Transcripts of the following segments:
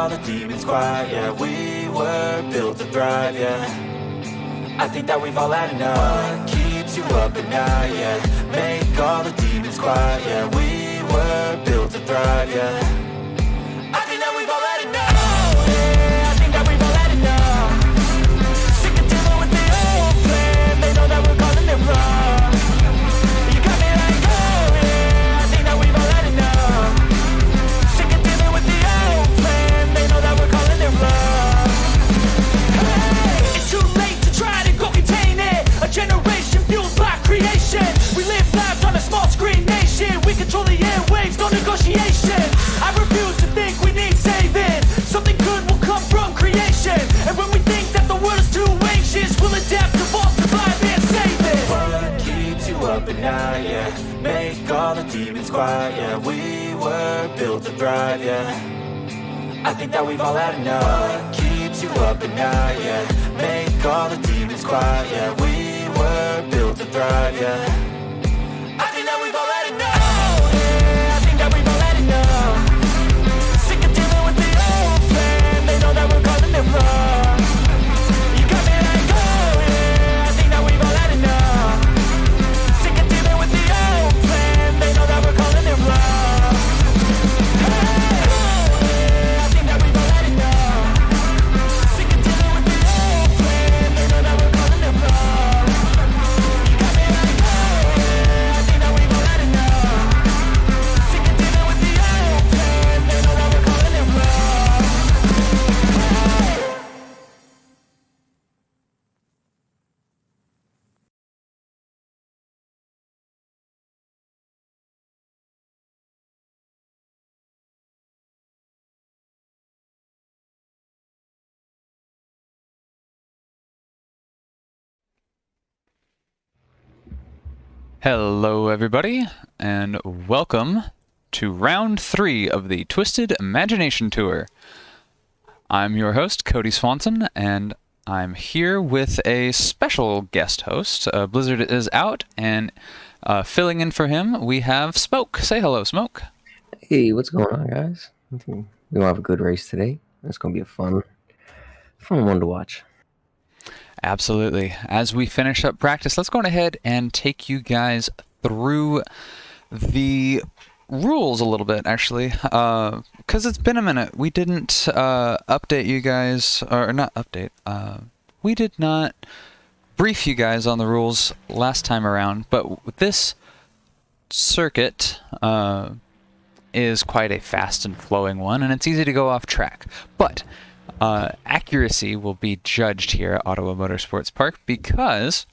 all the demons quiet, yeah. We were built to thrive, yeah. I think that we've all had enough. What keeps you up at night, yeah. Make all the demons quiet, yeah. We were built to thrive, yeah. I think that we've all had enough. Oh, yeah, I think that we've all had enough. Sick of dealing with the old plan. They know that we're calling it wrong. You got me like, oh, yeah, I think that we've all had enough. Sick of dealing with the old plan. They know that we're calling it wrong. Hey, it's too late to try to go contain it. A generation fueled by creation. We live lives on a small screen nation. We control the airwaves, no negotiation. I refuse to think we need saving. Something good will come from creation. And when we think that the world is too anxious, we'll adapt, evolve, survive, and save it. What keeps you up at night, yeah. Make all the demons quiet, yeah. We were built to thrive, yeah. I think that we've all had enough. What keeps you up at night, yeah. Make all the demons quiet, yeah. We were built to thrive, yeah. I think that we've all had enough. Oh, yeah, I think that we've all had enough. Sick of dealing with the old plan. They know that we're calling it wrong. You got me like, oh, yeah, I think that we've all had enough. Sick of dealing with the old plan. They know that we're calling it wrong. Hey, oh, yeah, I think that we've all had enough. Sick of dealing with the old plan. They know that we're calling it wrong. You got me like, oh, yeah, I think that we've all had enough. Sick of dealing with the old plan. They know that we're calling it wrong. Hello everybody, and welcome to round 3 of the Twisted Imagination Tour. I'm your host, Cody Swanson, and I'm here with a special guest host. Blizzard is out, and filling in for him, we have Smoke. Say hello, Smoke. Hey, what's going on, guys? I think we're gonna have a good race today. It's gonna be a fun one to watch. Absolutely. As we finish up practice, let's go ahead and take you guys through the rules a little bit, actually, because it's been a minute. We didn't update you guys, or not update. We did not brief you guys on the rules last time around, but this circuit is quite a fast and flowing one, and it's easy to go off track. But accuracy will be judged here at Ottawa Motorsports Park, because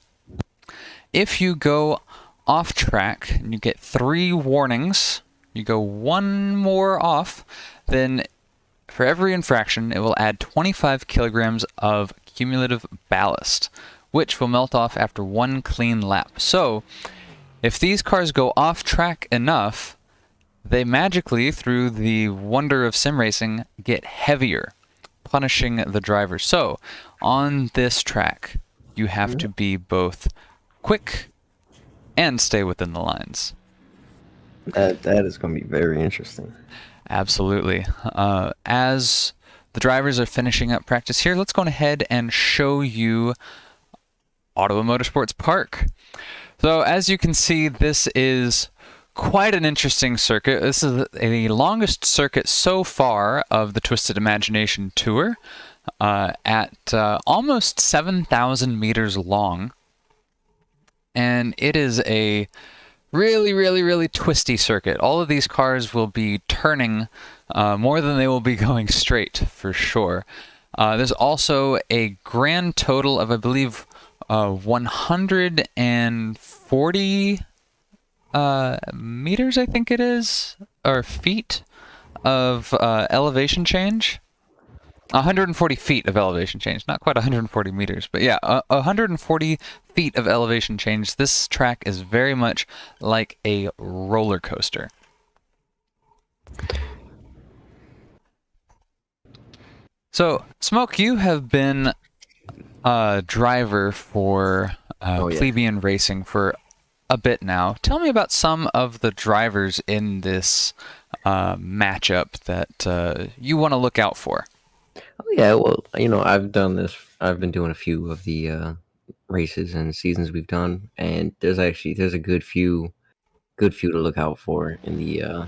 if you go off track and you get 3 warnings, you go 1 more off, then for every infraction it will add 25 kilograms of cumulative ballast, which will melt off after 1 clean lap. So if these cars go off track enough, they magically, through the wonder of sim racing, get heavier, punishing the driver. So on this track, you have to be both quick and stay within the lines. That is going to be very interesting. Absolutely. As the drivers are finishing up practice here, let's go ahead and show you Ottawa Motorsports Park. So as you can see, this is quite an interesting circuit. This is the longest circuit so far of the Twisted Imagination Tour, at almost 7,000 meters long. And it is a really twisty circuit. All of these cars will be turning more than they will be going straight, for sure. There's also a grand total of, I believe, 140 meters, I think it is, or feet of elevation change. 140 feet of elevation change, not quite 140 meters, but yeah, 140 feet of elevation change. This track is very much like a roller coaster. So, Smoke, you have been a driver for Plebian Racing for a bit now. Tell me about some of the drivers in this matchup that you want to look out for. Oh yeah, well, I've done this. I've been doing a few of the races and seasons we've done, and there's a good few to look out for in the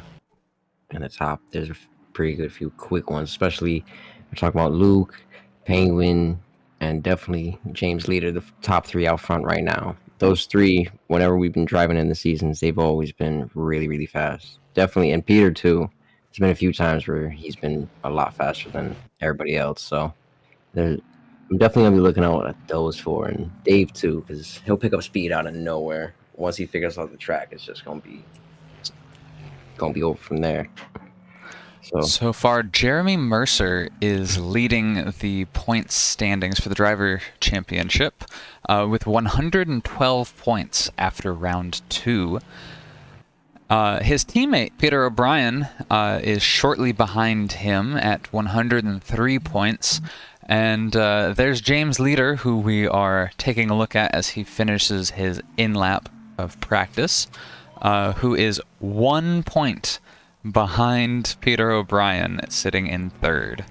top. There's a pretty good few quick ones, especially we're talking about Luke, Penguin, and definitely James Leader, the top three out front right now. Those three, whenever we've been driving in the seasons, they've always been really, really fast. Definitely, and Peter too. There's been a few times where he's been a lot faster than everybody else. So I'm definitely gonna be looking out at those four, and Dave too, because he'll pick up speed out of nowhere. Once he figures out the track, it's just gonna be over from there. So far, Jeremy Mercer is leading the points standings for the driver championship with 112 points after round 2. His teammate, Peter O'Brien, is shortly behind him at 103 points. And there's James Leader, who we are taking a look at as he finishes his in-lap of practice, who is 1 point behind Peter O'Brien, sitting in third.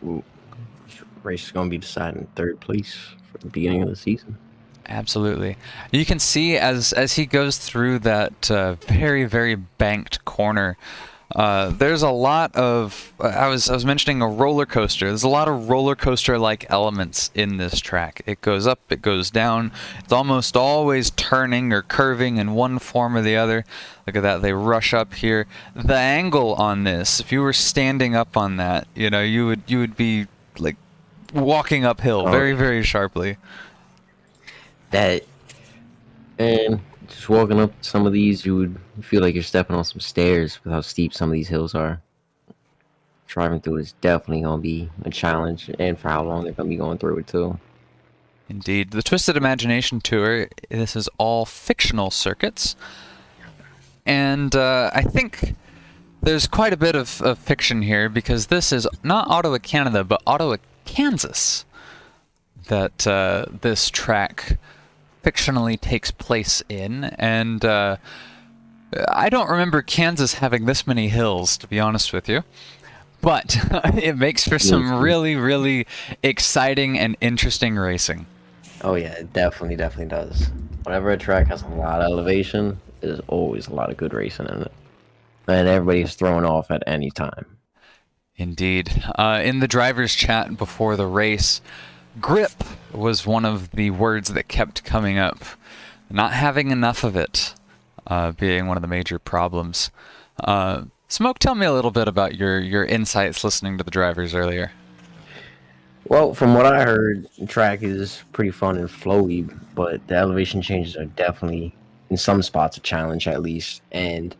Ooh, this race is going to be decided in third place for the beginning of the season. Absolutely. You can see as he goes through that very, very banked corner, there's a lot of, I was mentioning a roller coaster. There's a lot of roller coaster-like elements in this track. It goes up, it goes down. It's almost always turning or curving in one form or the other. Look at that, they rush up here. The angle on this, if you were standing up on that, you would be like walking uphill very, very sharply. And just walking up some of these, you would feel like you're stepping on some stairs with how steep some of these hills are. Driving through it is definitely going to be a challenge, and for how long they're going to be going through it too. Indeed. The Twisted Imagination Tour, this is all fictional circuits. And I think there's quite a bit of fiction here, because this is not Ottawa, Canada, but Ottawa, Kansas, that this track fictionally takes place in. And I don't remember Kansas having this many hills, to be honest with you. But it makes for some really, really exciting and interesting racing. Oh yeah, it definitely does. Whenever a track has a lot of elevation, there's always a lot of good racing in it. And everybody's thrown off at any time. Indeed. In the driver's chat before the race, grip was one of the words that kept coming up. Not having enough of it being one of the major problems. Smoke, tell me a little bit about your insights listening to the drivers earlier. Well, from what I heard, the track is pretty fun and flowy, but the elevation changes are definitely, in some spots, a challenge at least. And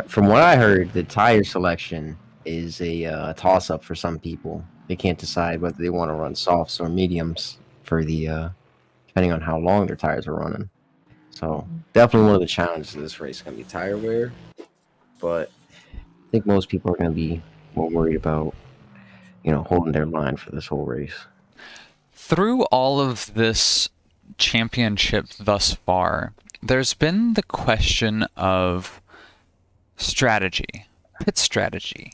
from what I heard, the tire selection is a toss-up for some people. They can't decide whether they want to run softs or mediums for the depending on how long their tires are running. So definitely one of the challenges of this race is going to be tire wear. But I think most people are going to be more worried about, holding their line for this whole race. Through all of this championship thus far, there's been the question of strategy, pit strategy.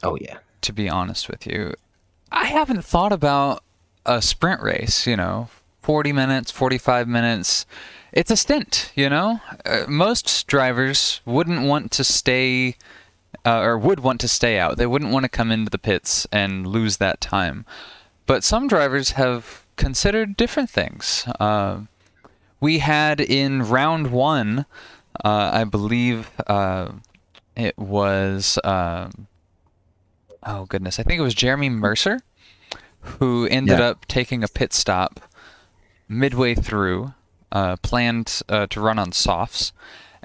Oh, yeah. To be honest with you, I haven't thought about a sprint race, 40 minutes, 45 minutes. It's a stint, most drivers wouldn't want to stay or would want to stay out. They wouldn't want to come into the pits and lose that time. But some drivers have considered different things. We had in round 1, I believe it was, I think it was Jeremy Mercer who ended up taking a pit stop midway through, planned to run on softs.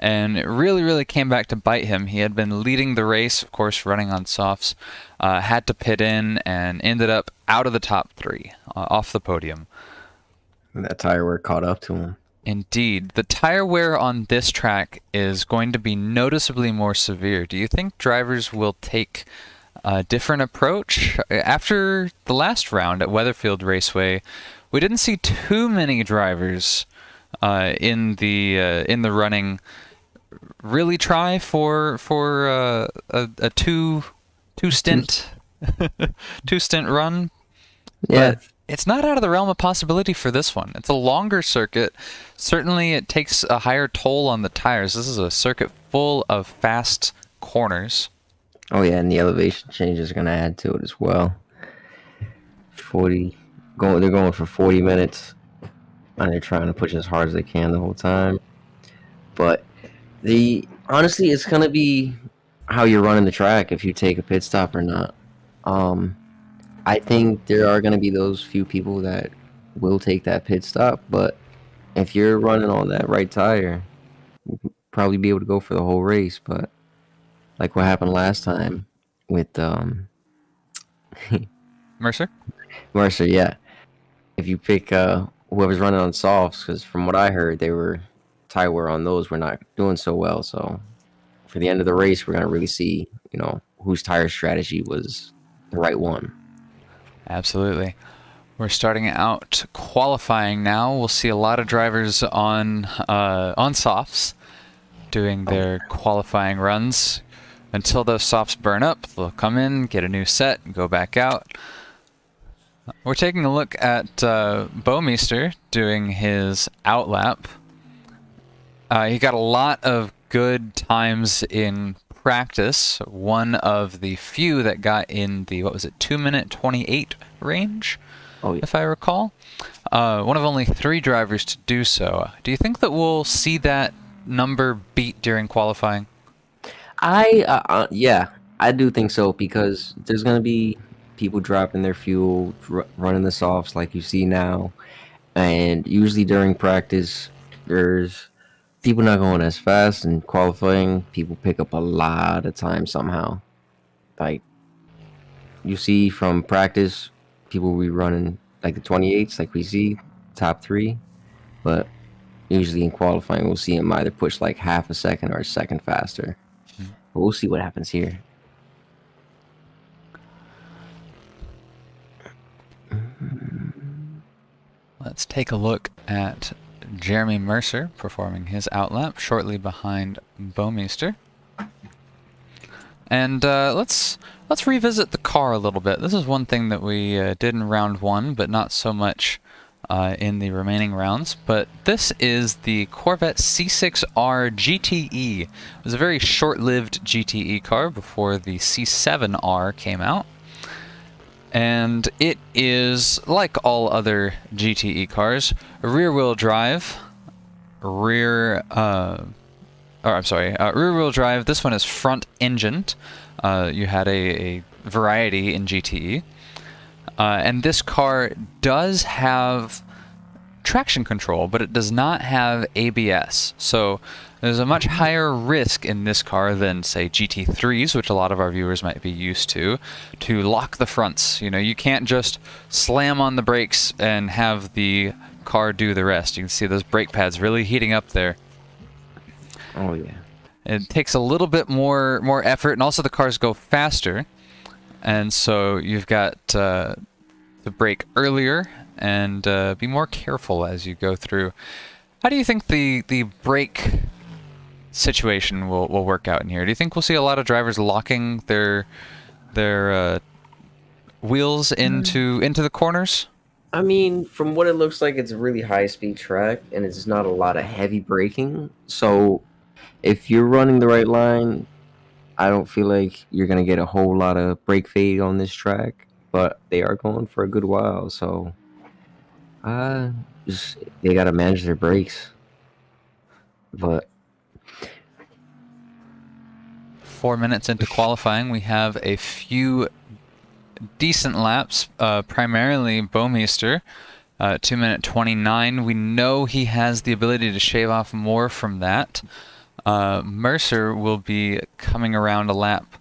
And it really, really came back to bite him. He had been leading the race, of course, running on softs, had to pit in, and ended up out of the top 3, off the podium. And that tire wear caught up to him. Indeed. The tire wear on this track is going to be noticeably more severe. Do you think drivers will take a different approach? After the last round at Weatherfield Raceway, we didn't see too many drivers in the running really try for a two stint run. Yeah. But it's not out of the realm of possibility for this one. It's a longer circuit. Certainly it takes a higher toll on the tires. This is a circuit full of fast corners. Oh yeah, and the elevation changes are gonna add to it as well. They're going for 40 minutes, and they're trying to push as hard as they can the whole time. But honestly, it's gonna be how you're running the track if you take a pit stop or not. I think there are gonna be those few people that will take that pit stop, but if you're running on that right tire, you'll probably be able to go for the whole race. But like what happened last time with Mercer? Yeah. If you pick whoever's running on softs, because from what I heard, tire wear on those were not doing so well. So for the end of the race, we're gonna really see, whose tire strategy was the right one. Absolutely. We're starting out qualifying now. We'll see a lot of drivers on softs doing their qualifying runs. Until those softs burn up, they'll come in, get a new set, and go back out. We're taking a look at Bouwmeester doing his outlap. He got a lot of good times in practice. One of the few that got in the, 2-minute 28 range, if I recall. One of only 3 drivers to do so. Do you think that we'll see that number beat during qualifying? Yeah, I do think so, because there's gonna be people dropping their fuel, running the softs like you see now, and usually during practice, there's people not going as fast, and qualifying, people pick up a lot of time somehow. Like you see from practice, people will be running like the 28s, like we see top 3, but usually in qualifying, we'll see them either push like half a second or a second faster. But we'll see what happens here. Let's take a look at Jeremy Mercer performing his outlap shortly behind Bouwmeester. And let's revisit the car a little bit. This is one thing that we did in round 1, but not so much in the remaining rounds. But this is the Corvette C6R GTE. It was a very short-lived GTE car before the C7R came out. And it is, like all other GTE cars, a rear-wheel drive. Rear-wheel drive. This one is front-engined. You had a variety in GTE. And this car does have traction control, but it does not have ABS. So there's a much higher risk in this car than, say, GT3s, which a lot of our viewers might be used to lock the fronts. You can't just slam on the brakes and have the car do the rest. You can see those brake pads really heating up there. Oh, yeah. It takes a little bit more effort, and also the cars go faster. And so you've got to brake earlier and be more careful as you go through. How do you think the brake situation will work out in here? Do you think we'll see a lot of drivers locking their wheels into the corners? I mean, from what it looks like, it's a really high-speed track, and it's not a lot of heavy braking. So if you're running the right line, I don't feel like you're going to get a whole lot of brake fade on this track, but they are going for a good while, so they got to manage their brakes. But 4 minutes into qualifying, we have a few decent laps, primarily Bouwmeester, 2-minute 29. We know he has the ability to shave off more from that. Mercer will be coming around a lap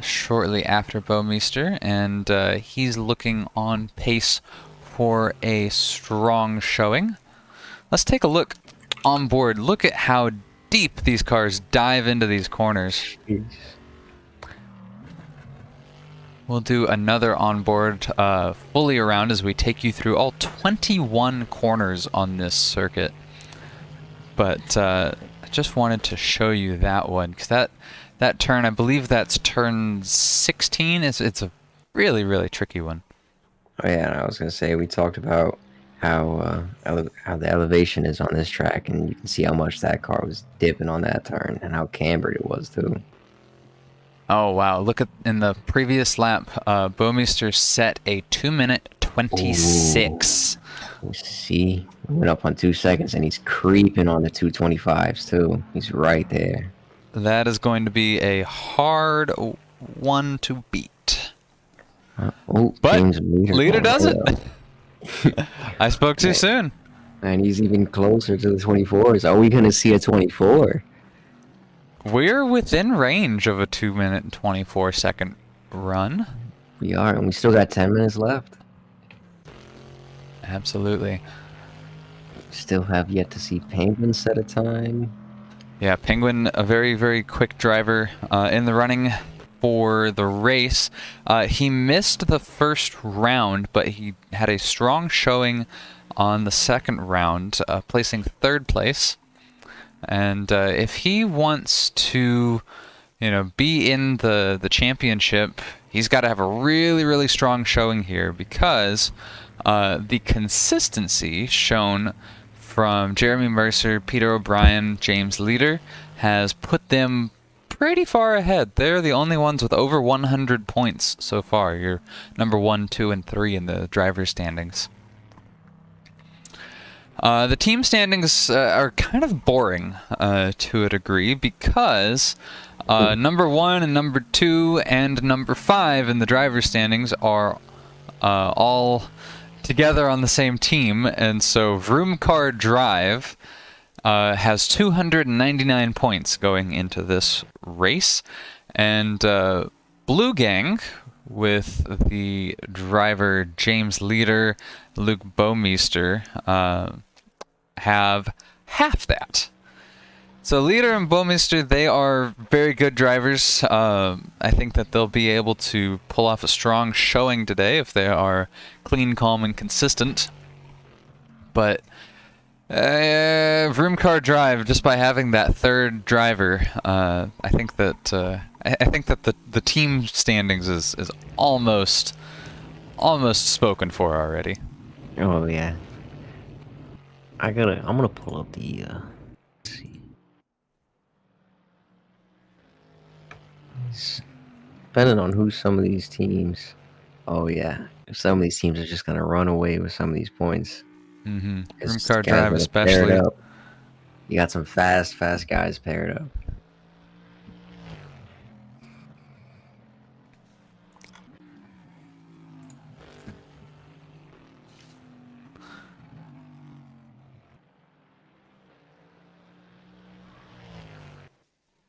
shortly after Bouwmeester, and he's looking on pace for a strong showing. Let's take a look on board. Look at how deep these cars dive into these corners. We'll do another onboard fully around as we take you through all 21 corners on this circuit. but I just wanted to show you that one, because that turn, I believe that's turn 16. It's a really, really tricky one. Oh yeah, and I was gonna say we talked about how the elevation is on this track, and you can see how much that car was dipping on that turn, and how cambered it was too. Oh wow! Look at in the previous lap, Bouwmeester set a 2-minute 26. Ooh. See, we went up on 2 seconds, and he's creeping on the 225s too. He's right there. That is going to be a hard one to beat. But James Leader does it. I spoke too soon. And he's even closer to the 24s. Are we going to see a 24? We're within range of a 2-minute and 24-second run. We are, and we still got 10 minutes left. Absolutely. Still have yet to see Penguin set a time. Yeah, Penguin, a very, very quick driver in the running for the race. He missed the first round, but he had a strong showing on the second round, placing 3rd place. And if he wants to, be in the championship, he's got to have a really, really strong showing here, because the consistency shown from Jeremy Mercer, Peter O'Brien, James Leader has put them pretty far ahead. They're the only ones with over 100 points so far. You're number 1, 2, and 3 in the driver's standings. The team standings are kind of boring to a degree, because number 1 and number 2 and number 5 in the driver's standings are all together on the same team, and so Vroom Car Drive has 299 points going into this race, and Blue Gang, with the driver James Leader, Luke Bouwmeester, have half that. So Leader and Bouwmeester, they are very good drivers. I think that they'll be able to pull off a strong showing today if they are clean, calm, and consistent. But Vroom Car Drive, just by having that 3rd driver, I think that the team standings is almost spoken for already. Oh yeah. I'm gonna pull up the let's see. Depending on who some of these teams. Oh yeah. Some of these teams are just gonna run away with some of these points. Vroom Car Drive especially. You got some fast guys paired up.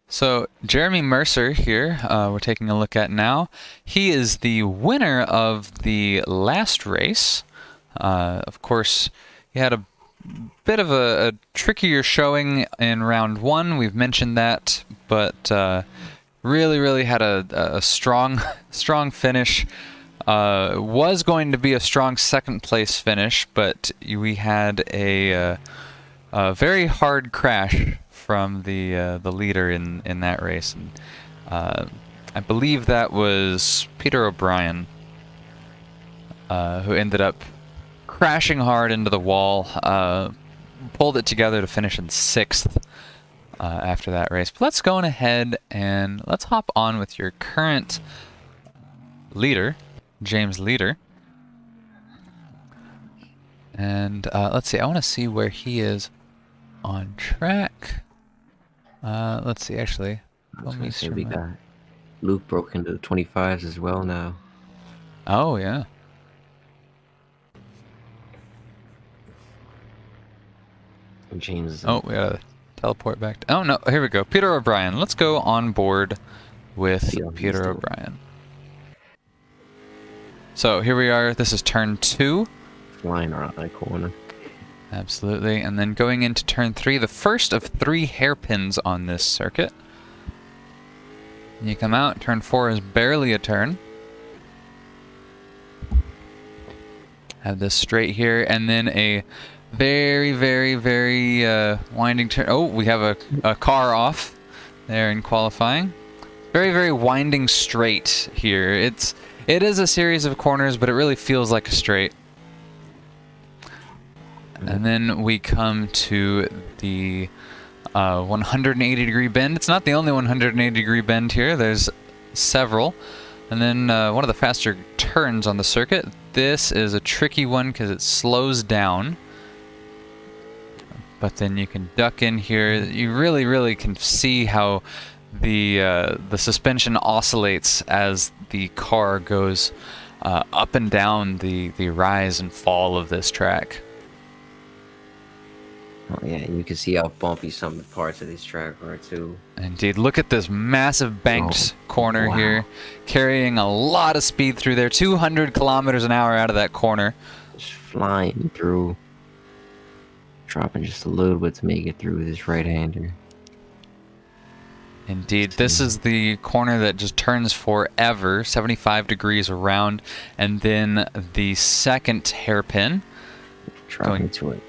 So Jeremy Mercer here, we're taking a look at now. He is the winner of the last race. Of course, he had a bit of a trickier showing in round 1. We've mentioned that, but really had a strong finish. Was going to be a strong 2nd place finish, but we had a very hard crash from the leader in that race. And, I believe that was Peter O'Brien, who ended up crashing hard into the wall, pulled it together to finish in 6th after that race. But let's go on ahead and let's hop on with your current leader, James Leader. And let's see, I want to see where he is on track. Let's see, actually. I was gonna say we got Luke broke into the 25s as well now. Oh, yeah. And James. Oh, we gotta teleport back to... Oh, no, here we go. Peter O'Brien. Let's go on board with Peter O'Brien. So, here we are. This is turn 2. Flying around that corner. Absolutely. And then going into turn 3, the first of 3 hairpins on this circuit. And you come out. Turn 4 is barely a turn. Have this straight here, and then a Very, very, very winding turn. Oh, we have a car off there in qualifying. Very, very winding straight here. It is a series of corners, but it really feels like a straight. And then we come to the 180-degree bend. It's not the only 180-degree bend here. There's several. And then one of the faster turns on the circuit. This is a tricky one because it slows down. But then you can duck in here. You really, really can see how the suspension oscillates as the car goes up and down the rise and fall of this track. Oh yeah, and you can see how bumpy some parts of this track are too. Indeed, look at this massive banked corner here, carrying a lot of speed through there. 200 kilometers an hour out of that corner. Just flying through. Dropping just a little bit to make it through this right-hander. Indeed, this is the corner that just turns forever, 75 degrees around, and then the second hairpin Dropping to it.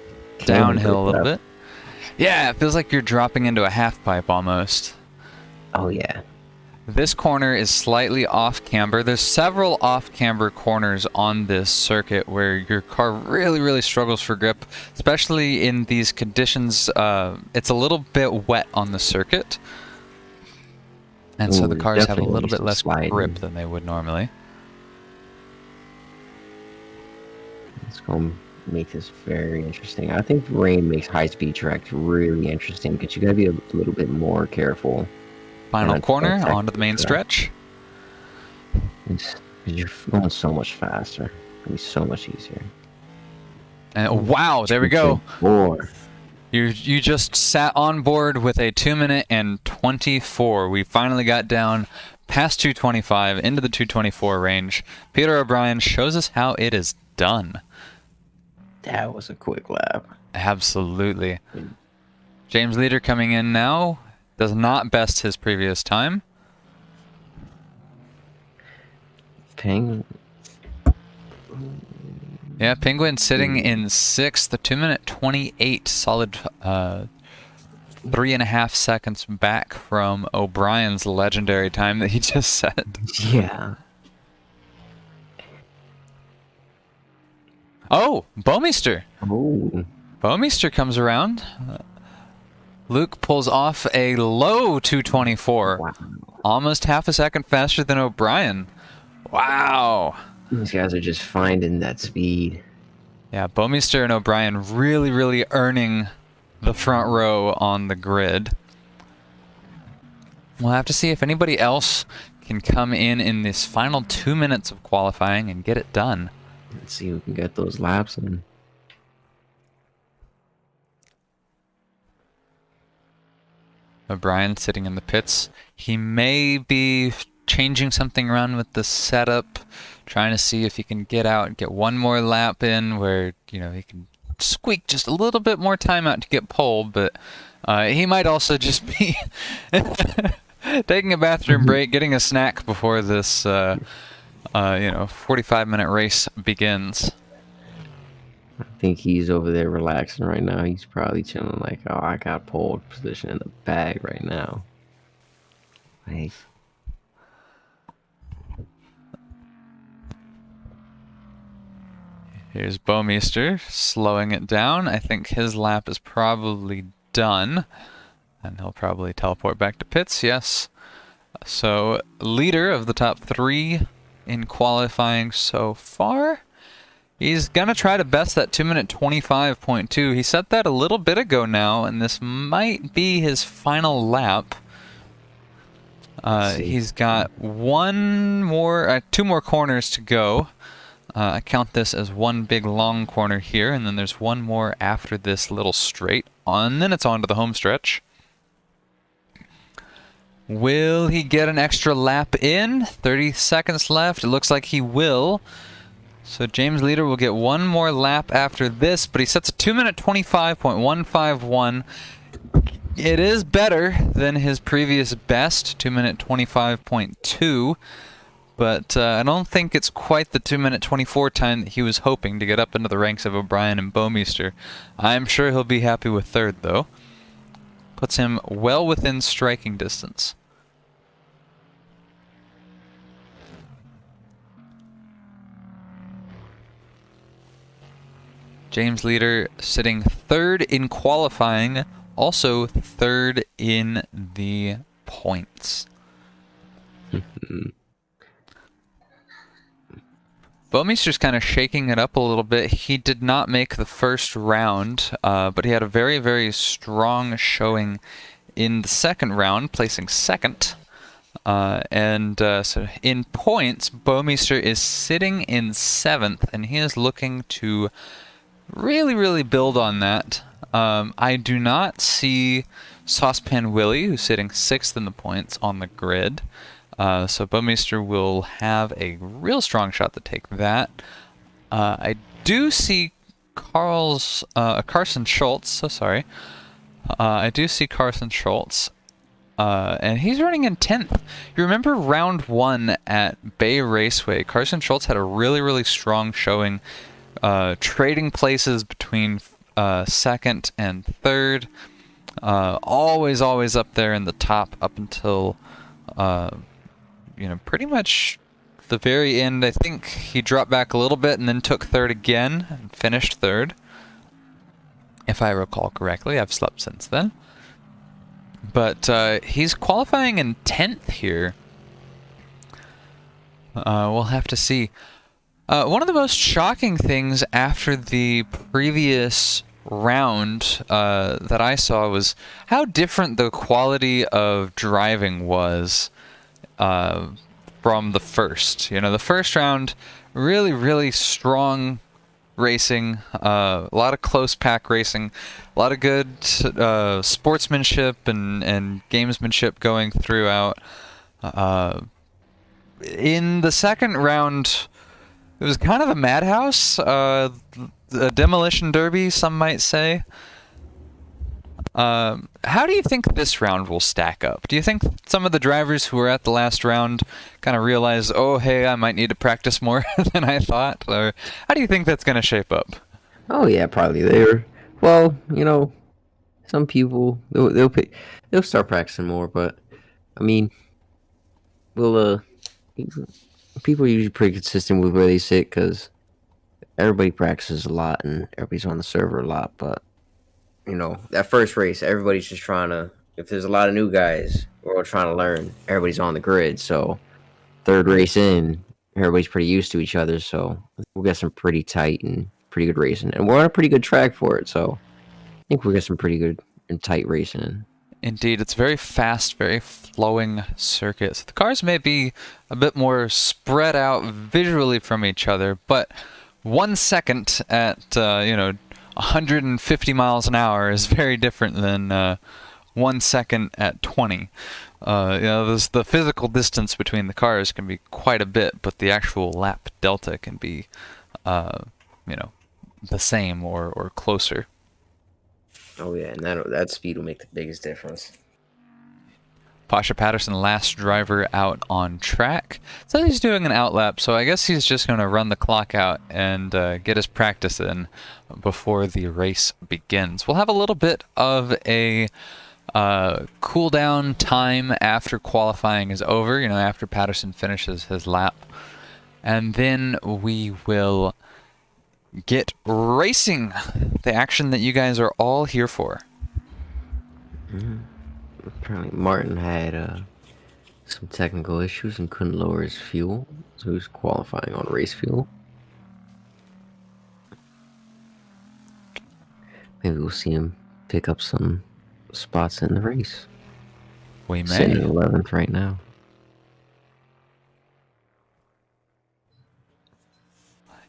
downhill a little bit. Yeah, it feels like you're dropping into a half pipe almost. Oh yeah. This corner is slightly off camber. There's several off camber corners on this circuit where your car really, really struggles for grip, especially in these conditions. It's a little bit wet on the circuit. And so the cars have a little bit less grip than they would normally. It's going to make this very interesting. I think rain makes high-speed tracks really interesting because you got to be a little bit more careful. Final corner onto the main stretch. You're going so much faster. It'll be so much easier. And wow, there we go. 4. You just sat on board with a 2 minute and 24. We finally got down past 225 into the 224 range. Peter O'Brien shows us how it is done. That was a quick lap. Absolutely. James Leader coming in now. Does not best his previous time. Yeah, Penguin sitting in 6th, the 2 minute 28, solid 3.5 seconds back from O'Brien's legendary time that he just set. Yeah. Oh, Baumeister. Oh. Baumeister comes around. Luke pulls off a low 224. Wow. Almost half a second faster than O'Brien. Wow. These guys are just finding that speed. Yeah, Baumeister and O'Brien really, really earning the front row on the grid. We'll have to see if anybody else can come in this final 2 minutes of qualifying and get it done. Let's see who can get those laps in. O'Brien sitting in the pits. He may be changing something around with the setup, trying to see if he can get out and get one more lap in where, you know, he can squeak just a little bit more time out to get pole, but he might also just be taking a bathroom break, getting a snack before this 45-minute race begins. I think he's over there relaxing right now. He's probably chilling like, oh, I got pole position in the bag right now. Like, here's Baumeister slowing it down. I think his lap is probably done. And he'll probably teleport back to pits, yes. So, leader of the top 3 in qualifying so far. He's going to try to best that 2 minute 25.2. He set that a little bit ago now, and this might be his final lap. He's got two more corners to go. I count this as one big long corner here, and then there's one more after this little straight, and then it's on to the home stretch. Will he get an extra lap in? 30 seconds left. It looks like he will. So James Leader will get one more lap after this, but he sets a 2 minute 25.151. It is better than his previous best, 2 minute 25.2. but I don't think it's quite the 2-minute 24 time that he was hoping to get up into the ranks of O'Brien and Bouwmeester. I'm sure he'll be happy with third, though. Puts him well within striking distance. James Leader sitting third in qualifying, also third in the points. Bouwmeester's kind of shaking it up a little bit. He did not make the first round, but he had a very, very strong showing in the second round, placing second. So in points, Bouwmeester is sitting in 7th, and he is looking to really, really build on that. I do not see Saucepan Willie, who's sitting 6th in the points, on the grid. So Bouwmeester will have a real strong shot to take that. I do see Carson Schultz. So sorry. I do see Carson Schultz. And he's running in 10th. You remember round 1 at Bay Raceway? Carson Schultz had a really, really strong showing, trading places between 2nd and 3rd. Always up there in the top up until pretty much the very end. I think he dropped back a little bit and then took 3rd again and finished 3rd, if I recall correctly. I've slept since then. But he's qualifying in 10th here. We'll have to see. One of the most shocking things after the previous round that I saw was how different the quality of driving was from the first. The first round, really, really strong racing, a lot of close pack racing, a lot of good sportsmanship and gamesmanship going throughout. In the second round, it was kind of a madhouse, a demolition derby, some might say. How do you think this round will stack up? Do you think some of the drivers who were at the last round kind of realized, oh, hey, I might need to practice more than I thought? Or how do you think that's going to shape up? Oh, yeah, probably. Well, some people, they'll start practicing more, but, I mean, people are usually pretty consistent with where they sit because everybody practices a lot and everybody's on the server a lot, but that first race, everybody's just trying to, if there's a lot of new guys, we're all trying to learn, everybody's on the grid. So third race in, everybody's pretty used to each other. So we'll get some pretty tight and pretty good racing. And we're on a pretty good track for it. So I think we'll get some pretty good and tight racing. Indeed, it's very fast, very flowing circuit. So the cars may be a bit more spread out visually from each other, but 1 second at, 150 miles an hour is very different than 1 second at 20. The physical distance between the cars can be quite a bit, but the actual lap delta can be, the same or closer. Oh yeah, and that speed will make the biggest difference. Pasha Patterson, last driver out on track. So he's doing an outlap, so I guess he's just going to run the clock out and get his practice in before the race begins. We'll have a little bit of a cool down time after qualifying is over, after Patterson finishes his lap. And then we will get racing, the action that you guys are all here for. Mm-hmm. Apparently Martin had some technical issues and couldn't lower his fuel, so he was qualifying on race fuel. Maybe we'll see him pick up some spots in the race. We may. Sitting in 11th right now.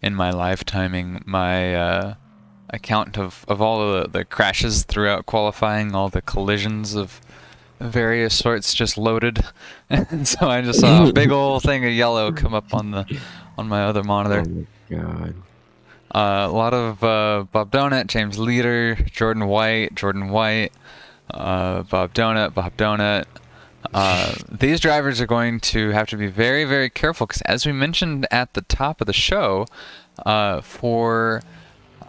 In my live timing, my account of all of the crashes throughout qualifying, all the collisions of various sorts just loaded, and so I just saw a big old thing of yellow come up on my other monitor. Oh my god. A lot of Bob Donut, James Leader, Jordan White, Bob Donut, These drivers are going to have to be very, very careful because, as we mentioned at the top of the show, for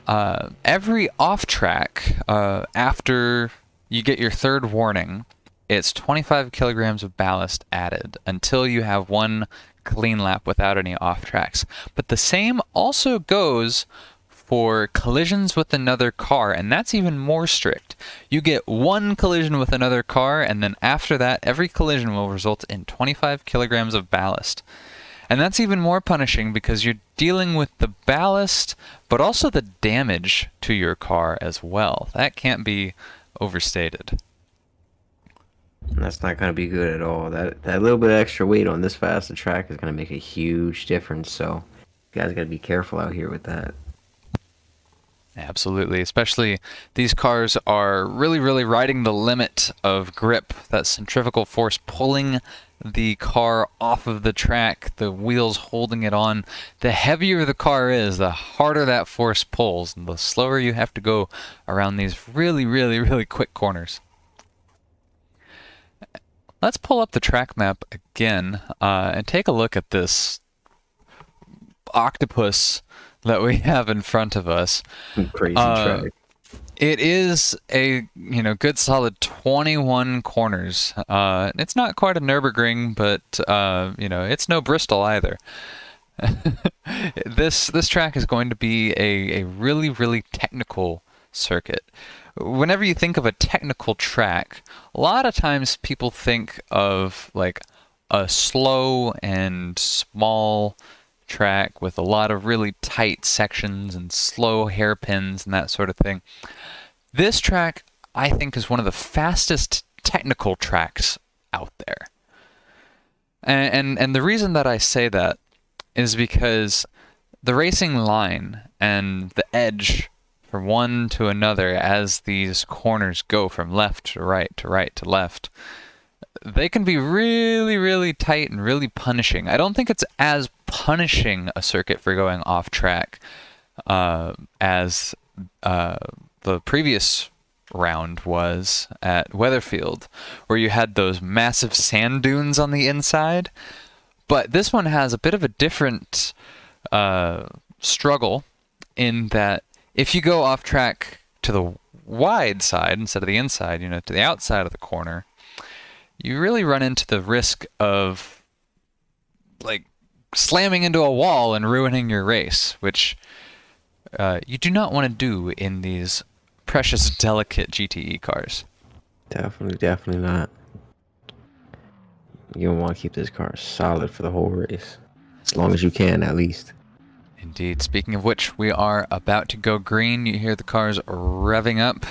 every off-track, after you get your third warning, it's 25 kilograms of ballast added until you have one clean lap without any off-tracks. But the same also goes for collisions with another car, and that's even more strict. You get one collision with another car, and then after that, every collision will result in 25 kilograms of ballast. And that's even more punishing because you're dealing with the ballast, but also the damage to your car as well. That can't be overstated. That's not going to be good at all. That little bit of extra weight on this fast a track is going to make a huge difference, so you guys got to be careful out here with that. Absolutely, especially these cars are really, really riding the limit of grip, that centrifugal force pulling the car off of the track, the wheels holding it on. The heavier the car is, the harder that force pulls, and the slower you have to go around these really, really, really quick corners. Let's pull up the track map again and take a look at this octopus that we have in front of us. Crazy track. It is a good solid 21 corners. It's not quite a Nürburgring, but it's no Bristol either. This track is going to be a really, really technical circuit. Whenever you think of a technical track, a lot of times people think of like a slow and small track with a lot of really tight sections and slow hairpins and that sort of thing. This track, I think, is one of the fastest technical tracks out there. And the reason that I say that is because the racing line and the edge from one to another as these corners go from left to right to right to left, they can be really, really tight and really punishing. I don't think it's as punishing a circuit for going off track as the previous round was at Weatherfield, where you had those massive sand dunes on the inside. But this one has a bit of a different struggle in that if you go off track to the wide side instead of the inside, to the outside of the corner, you really run into the risk of like slamming into a wall and ruining your race, which you do not want to do in these precious, delicate GTE cars. Definitely not. You want to keep this car solid for the whole race, as long as you can, at least. Indeed. Speaking of which, we are about to go green. You hear the cars revving up.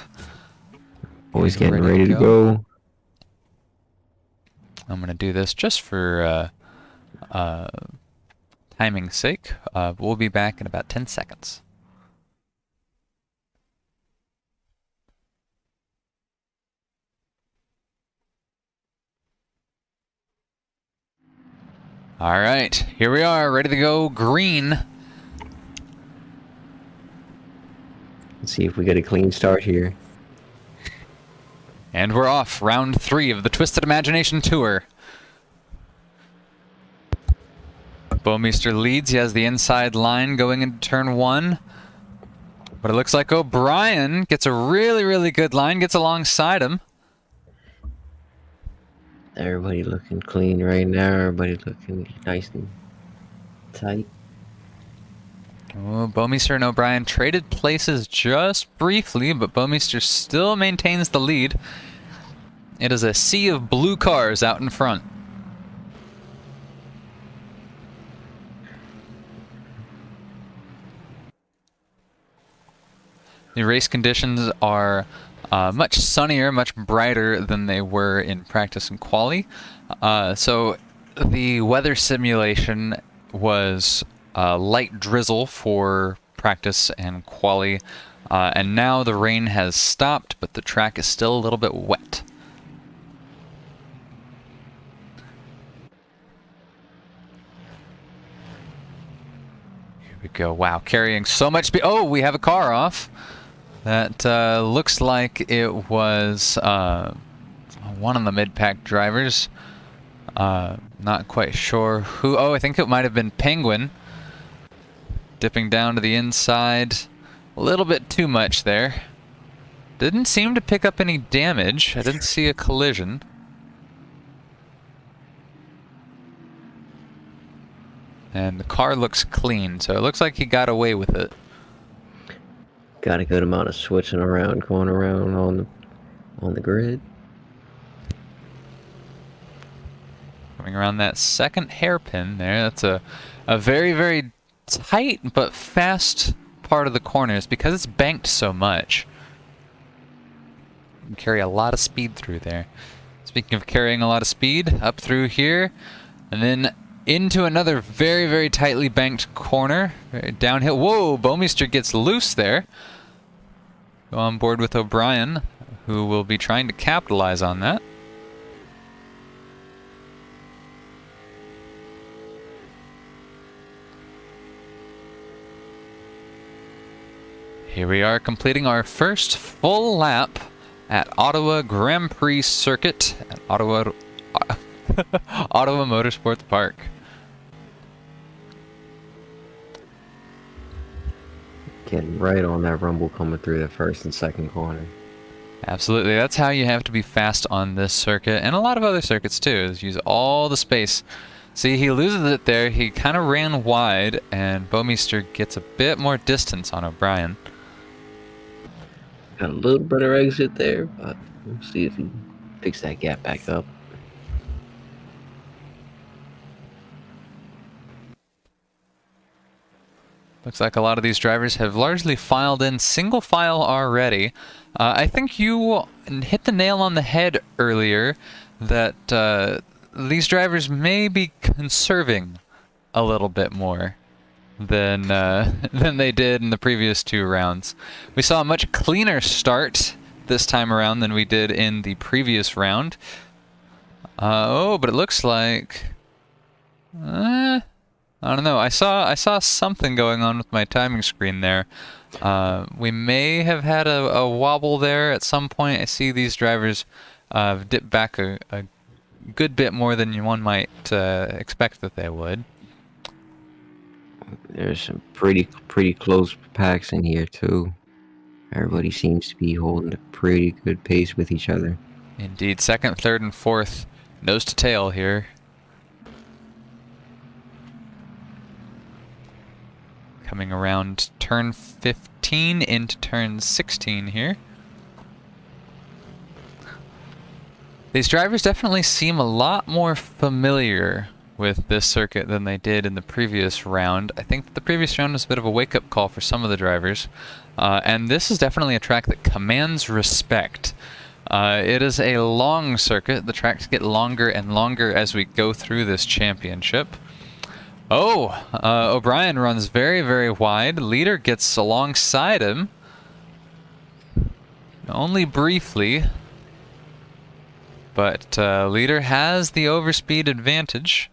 Always getting ready to go. I'm going to do this just for timing's sake. We'll be back in about 10 seconds. All right, here we are, ready to go green. Let's see if we get a clean start here. And we're off, round 3 of the Twisted Imagination Tour. Bouwmeester leads. He has the inside line going into turn 1. But it looks like O'Brien gets a really, really good line, gets alongside him. Everybody looking clean right now. Everybody looking nice and tight. Oh, Bouwmeester and O'Brien traded places just briefly, but Bouwmeester still maintains the lead. It is a sea of blue cars out in front. The race conditions are much sunnier, much brighter than they were in practice and quali. So the weather simulation was light drizzle for practice and quali, and now the rain has stopped, but the track is still a little bit wet. Here we go. Wow, carrying so much speed. Oh, we have a car off. That looks like it was one of the mid-pack drivers. Not quite sure who. Oh, I think it might have been Penguin. Dipping down to the inside. A little bit too much there. Didn't seem to pick up any damage. I didn't see a collision. And the car looks clean, so it looks like he got away with it. Got a good amount of switching around, going around on the grid. Coming around that second hairpin there. That's a very, very tight but fast part of the corners because it's banked so much. You can carry a lot of speed through there. Speaking of carrying a lot of speed, up through here, and then into another very, very tightly banked corner. Downhill. Whoa, Bomeister gets loose there. Go on board with O'Brien, who will be trying to capitalize on that. Here we are completing our first full lap at Ottawa Grand Prix Circuit at Ottawa Motorsports Park. Getting right on that rumble coming through the first and second corner. Absolutely, that's how you have to be fast on this circuit, and a lot of other circuits too, is use all the space. See, he loses it there, he kind of ran wide, and Bomeister gets a bit more distance on O'Brien. Got a little better exit there, but we'll see if he picks that gap back up. Looks like a lot of these drivers have largely filed in single file already. I think you hit the nail on the head earlier that these drivers may be conserving a little bit more than they did in the previous two rounds. We saw a much cleaner start this time around than we did in the previous round. Oh, but it looks like... I don't know. I saw something going on with my timing screen there. We may have had a wobble there at some point. I see these drivers dip back a good bit more than one might expect that they would. There's some pretty close packs in here too. Everybody seems to be holding a pretty good pace with each other. Indeed, second, third, and fourth, nose to tail here. Coming around turn 15 into turn 16 here. These drivers definitely seem a lot more familiar with this circuit than they did in the previous round. I think the previous round was a bit of a wake-up call for some of the drivers. And this is definitely a track that commands respect. It is a long circuit. The tracks get longer and longer as we go through this championship. Oh, O'Brien runs very, very wide. Leader gets alongside him. Only briefly. But Leader has the overspeed advantage.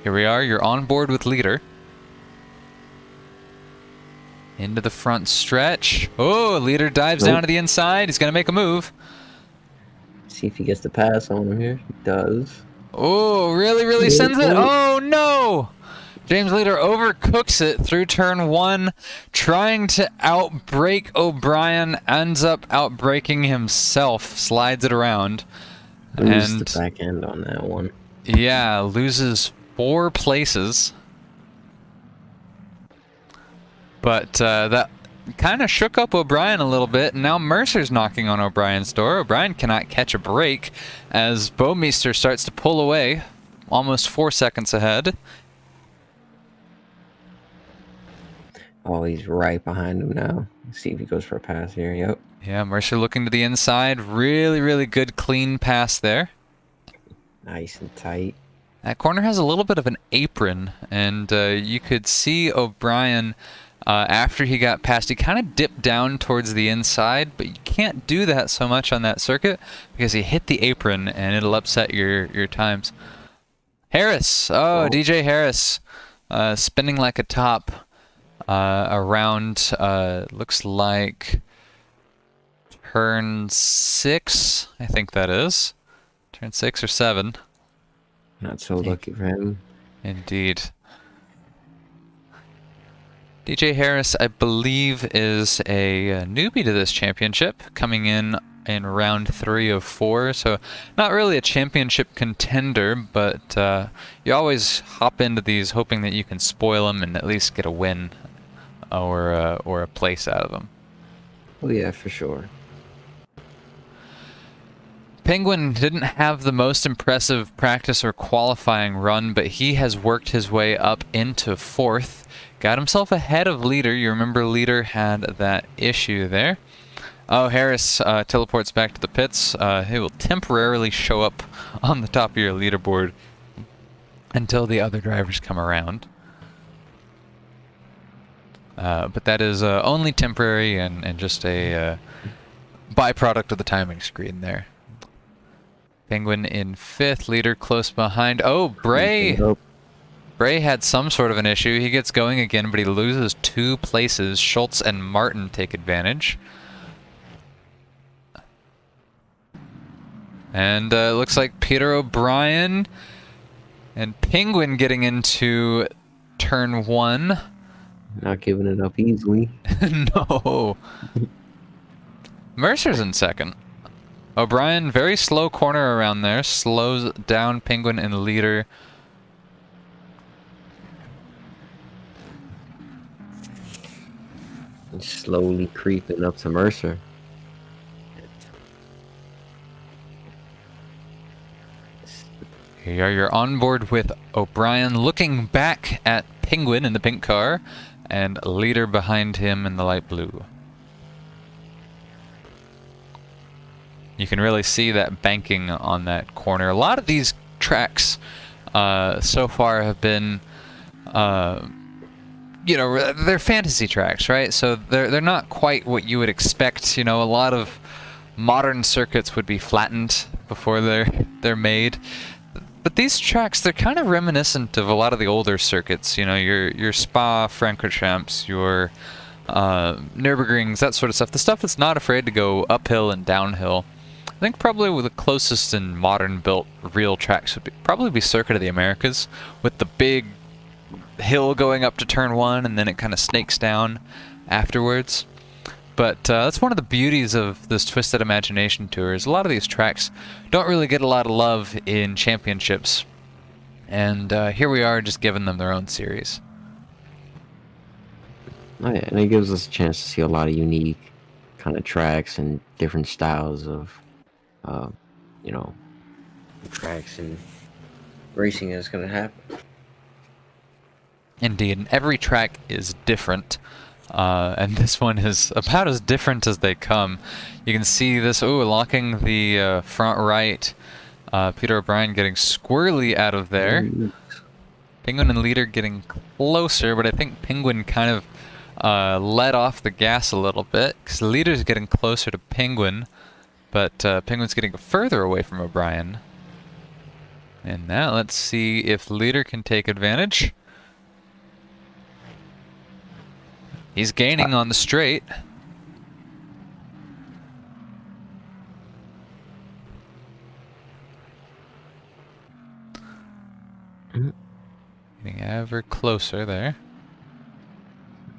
Here we are, you're on board with Leader. Into the front stretch. Oh, Leader dives down to the inside. He's going to make a move. See if he gets the pass on him here. He does. Oh, really sends it. Oh, no! James Leader overcooks it through turn 1, trying to outbrake O'Brien, ends up outbraking himself, slides it around. Loses the back end on that one. Yeah, loses 4 places. But that kind of shook up O'Brien a little bit, and now Mercer's knocking on O'Brien's door. O'Brien cannot catch a break as Bomeister starts to pull away, almost 4 seconds ahead. Oh, he's right behind him now. Let's see if he goes for a pass here. Yep. Yeah, Mercer looking to the inside. Really good clean pass there. Nice and tight. That corner has a little bit of an apron, and you could see O'Brien, after he got past, he kind of dipped down towards the inside, but you can't do that so much on that circuit because he hit the apron and it'll upset your times. Harris. Oh, DJ Harris. Spinning like a top around, looks like turn 6, I think that is. Turn 6 or 7. Not so lucky for him. Indeed. DJ Harris, I believe, is a newbie to this championship, coming in round 3 of 4, so not really a championship contender, but you always hop into these hoping that you can spoil them and at least get a win or a place out of them. Oh yeah, for sure. Penguin didn't have the most impressive practice or qualifying run, but he has worked his way up into 4th. Got himself ahead of Leader. You remember Leader had that issue there. Oh, Harris teleports back to the pits. He will temporarily show up on the top of your leaderboard until the other drivers come around. But that is only temporary and just a byproduct of the timing screen there. Penguin in 5th, Leader close behind. Oh, Bray! Bray had some sort of an issue. He gets going again, but he loses 2 places. Schultz and Martin take advantage. And it looks like Peter O'Brien and Penguin getting into turn 1. Not giving it up easily. No. Mercer's in 2nd. O'Brien, very slow corner around there, slows down Penguin and Leader. And slowly creeping up to Mercer. Here you're on board with O'Brien, looking back at Penguin in the pink car, and Leader behind him in the light blue. You can really see that banking on that corner. A lot of these tracks so far have been, you know, they're fantasy tracks, right? So they're not quite what you would expect. You know, a lot of modern circuits would be flattened before they're made. But these tracks, they're kind of reminiscent of a lot of the older circuits. You know, your Spa, Francorchamps, your Nürburgrings, that sort of stuff. The stuff that's not afraid to go uphill and downhill. I think probably the closest in modern built real tracks would probably be Circuit of the Americas, with the big hill going up to turn 1 and then it kind of snakes down afterwards. But that's one of the beauties of this Twisted Imagination Tour, is a lot of these tracks don't really get a lot of love in championships. And here we are just giving them their own series. Oh yeah, and it gives us a chance to see a lot of unique kind of tracks and different styles of you know, tracks and racing is going to happen. Indeed, and every track is different, and this one is about as different as they come. You can see this, locking the front right. Peter O'Brien getting squirrely out of there. Penguin and Leader getting closer, but I think Penguin kind of let off the gas a little bit, because Leader's getting closer to Penguin. But Penguin's getting further away from O'Brien. And now let's see if Leader can take advantage. He's gaining on the straight. Getting ever closer there.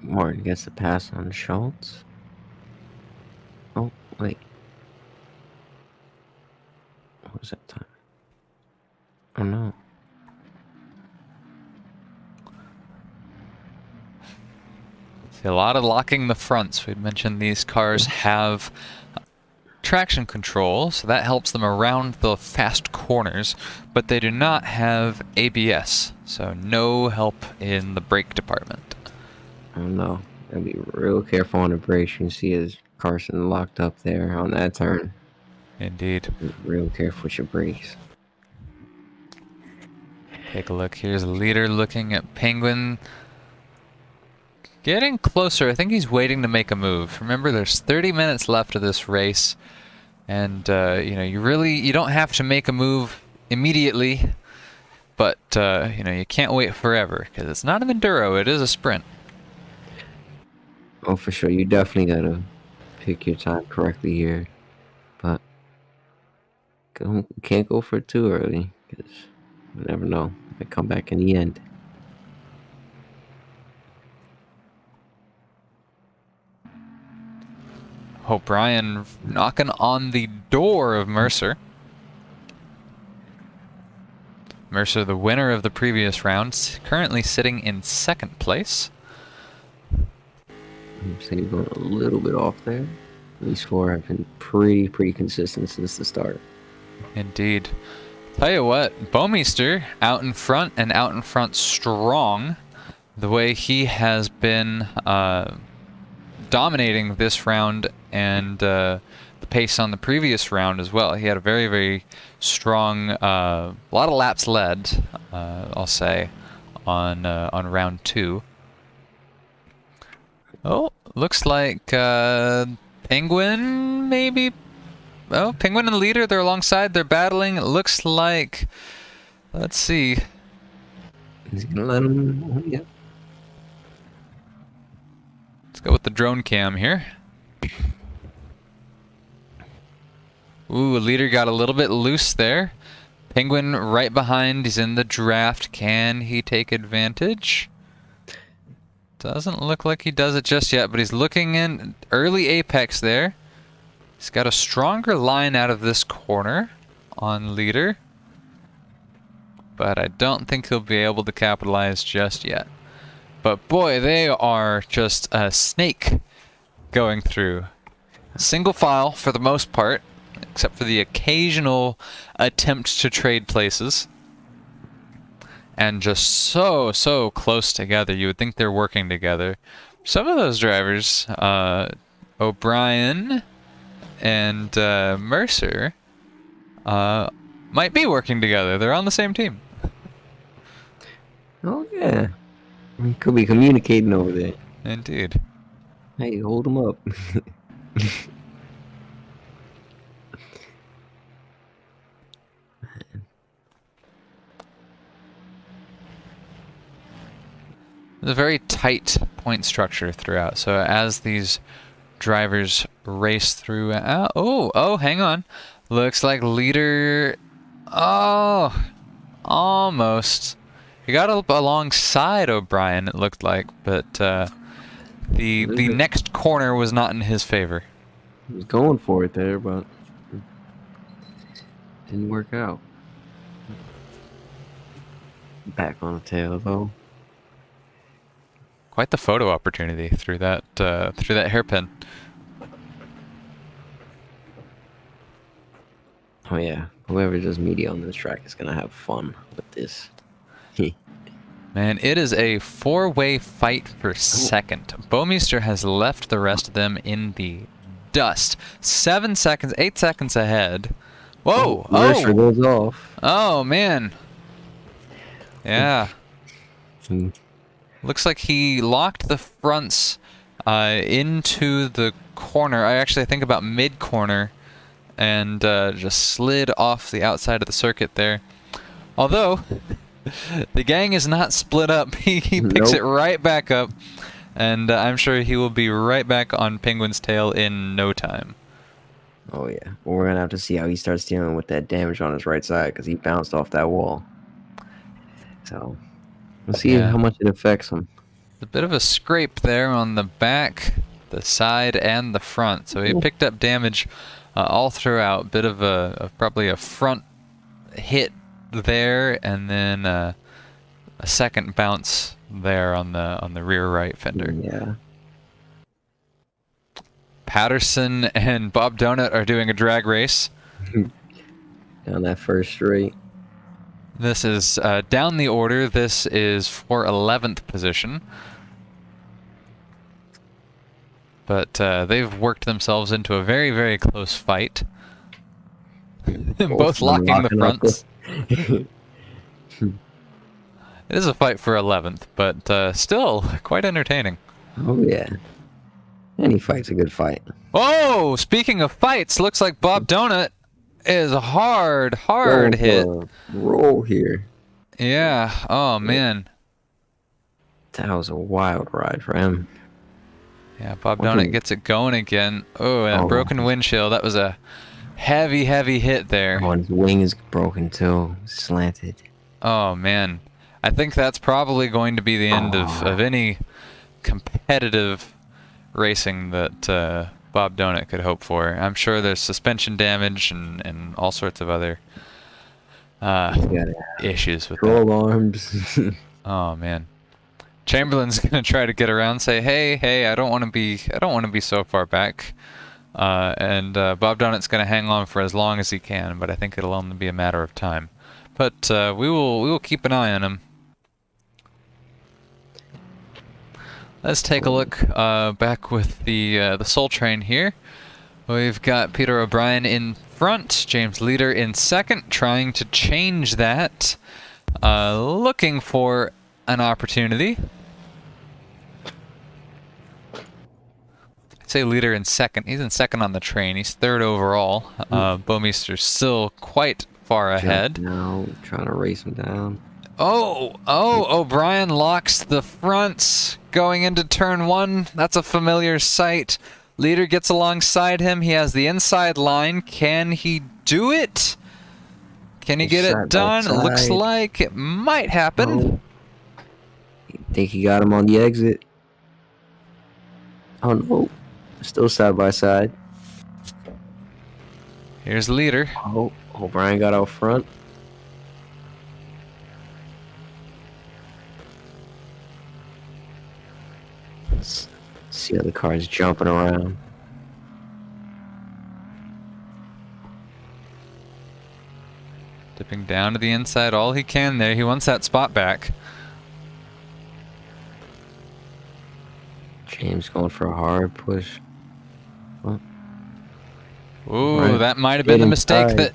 Martin gets the pass on Schultz. Oh, wait. What was that time? Oh no. See, a lot of locking the fronts. We'd mentioned these cars have traction control, so that helps them around the fast corners, but they do not have ABS, so no help in the brake department. Oh no. Gotta be real careful on the brakes. You can see his Carson locked up there on that turn. Indeed. Be real careful with your brakes. Take a look. Here's Leader looking at Penguin. Getting closer. I think he's waiting to make a move. Remember, there's 30 minutes left of this race, and you know, you don't have to make a move immediately, but you know, you can't wait forever, because it's not an enduro, it is a sprint. Oh, for sure. You definitely gotta pick your time correctly here, but can't go for it too early because you never know. Might come back in the end. O'Brien knocking on the door of Mercer. Mercer, the winner of the previous round, currently sitting in second place. I'm saying going a little bit off there. These four have been pretty consistent since the start. Indeed. Tell you what, Bowmeister out in front and out in front strong. The way he has been dominating this round and the pace on the previous round as well. He had a very strong, a lot of laps led, I'll say, on round 2. Oh, looks like Penguin maybe. Oh, Penguin and the leader, they're alongside, they're battling. It looks like, let's see. He's gonna let him, yeah. Let's go with the drone cam here. Ooh, leader got a little bit loose there. Penguin right behind, he's in the draft. Can he take advantage? Doesn't look like he does it just yet, but he's looking in early apex there. He's got a stronger line out of this corner on leader, but I don't think he'll be able to capitalize just yet. But boy, they are just a snake going through. Single file for the most part, except for the occasional attempt to trade places. And just so close together. You would think they're working together. Some of those drivers, O'Brien and Mercer, might be working together. They're on the same team. Oh yeah, we could be communicating over there. Indeed. Hey, hold them up. There's a very tight point structure throughout. So as these drivers race through, oh, hang on. Looks like leader. Oh, almost. He got up alongside O'Brien, it looked like, but the next corner was not in his favor. He was going for it there, but it didn't work out. Back on the tail though. Quite the photo opportunity through that hairpin. Oh yeah, whoever does media on this track is gonna have fun with this. Man, it is a 4-way fight for second. Bowmeister has left the rest of them in the dust. 7 seconds, 8 seconds ahead. Whoa! Mercer goes off. Oh man. Yeah. Looks like he locked the fronts into the corner. I think about mid-corner, and just slid off the outside of the circuit there. Although, the gang is not split up. He picks it right back up, and I'm sure he will be right back on Penguin's tail in no time. Oh yeah, well, we're gonna have to see how he starts dealing with that damage on his right side because he bounced off that wall. So we'll see how much it affects him. A bit of a scrape there on the back, the side, and the front. So he picked up damage all throughout. Bit of probably a front hit there, and then a second bounce there on the rear right fender. Yeah. Patterson and Bob Donut are doing a drag race. Down that first straight. This is down the order. This is for 11th position. But they've worked themselves into a very close fight. Both locking the fronts. It is a fight for 11th, but still quite entertaining. Oh yeah. Any fight's a good fight. Oh, speaking of fights, looks like Bob Donut is a hard hit. Roll here. Yeah. Oh man. That was a wild ride for him. Yeah, Bob What Donut the- gets it going again. Oh, and that Oh. broken windshield. That was a heavy, heavy hit there. Oh, and his wing is broken too. Slanted. Oh, man. I think that's probably going to be the end of any competitive racing that Bob Donut could hope for. I'm sure there's suspension damage and all sorts of other issues with that. Control arms. Oh, man. Chamberlain's gonna try to get around, say, "Hey, I don't want to be so far back." And Bob Donut's gonna hang on for as long as he can, but I think it'll only be a matter of time. But we will keep an eye on him. Let's take a look back with the Soul Train here. We've got Peter O'Brien in front, James Leader in second, trying to change that, looking for an opportunity. I'd say Leader in second. He's in second on the train. He's third overall. Bouwmeester's still quite far ahead. Now trying to race him down. Oh, O'Brien locks the fronts going into turn one. That's a familiar sight. Leader gets alongside him. He has the inside line. Can he do it? Can he get it done? It looks like it might happen. Think he got him on the exit. Oh no. Still side by side. Here's Leader. Oh, O'Brien got out front. See other cars jumping around. Dipping down to the inside all he can there. He wants that spot back. James going for a hard push. Ooh, Right. that might have been the Getting mistake tied.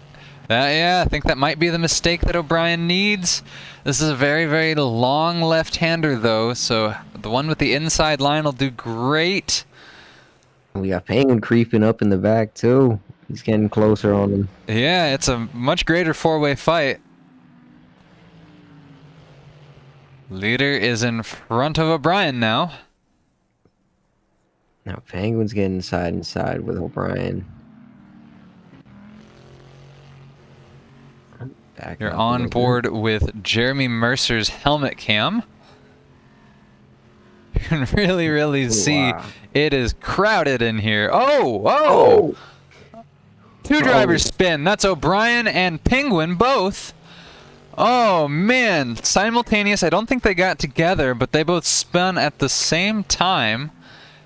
yeah, I think that might be the mistake that O'Brien needs. This is a very, very long left-hander, though, so the one with the inside line will do great. We got Penguin creeping up in the back too. He's getting closer on him. Yeah, it's a much greater four-way fight. Leader is in front of O'Brien now. Now Penguin's getting side and side with O'Brien. Back You're up a on little board with Jeremy Mercer's helmet cam. You can really, really see wow. it is crowded in here. Oh! Two drivers spin. That's O'Brien and Penguin both. Oh, man. Simultaneous. I don't think they got together, but they both spun at the same time.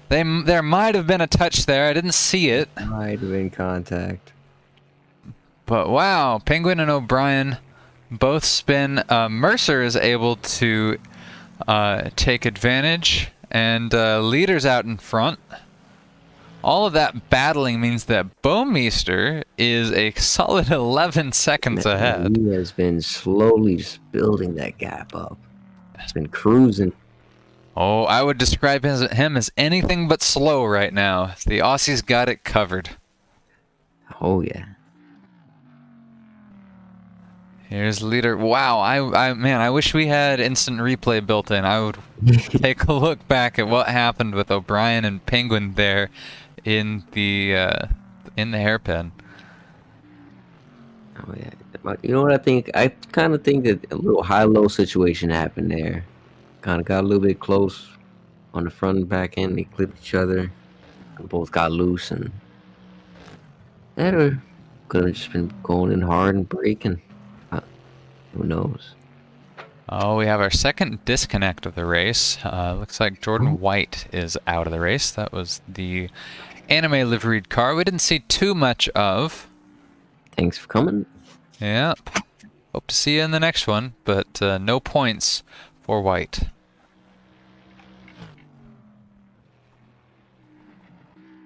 There might have been a touch there. I didn't see it. Might have been contact. But wow, Penguin and O'Brien both spin. Mercer is able to take advantage, and Leader's out in front. All of that battling means that Bouwmeester is a solid 11 seconds ahead. He has been slowly just building that gap up. He's been cruising. Oh, I would describe him as anything but slow right now. The Aussies got it covered. Oh yeah. Here's Leader. Wow, man, I wish we had instant replay built in. I would take a look back at what happened with O'Brien and Penguin there in the hairpin. Oh yeah. You know what I think? I kind of think that a little high-low situation happened there. Kind of got a little bit close on the front and back end. They clipped each other. Both got loose, and that could have just been going in hard and breaking. Who knows? Oh, we have our second disconnect of the race. Looks like Jordan White is out of the race. That was the anime liveried car we didn't see too much of. Thanks for coming. Yep. Hope to see you in the next one, but no points for White.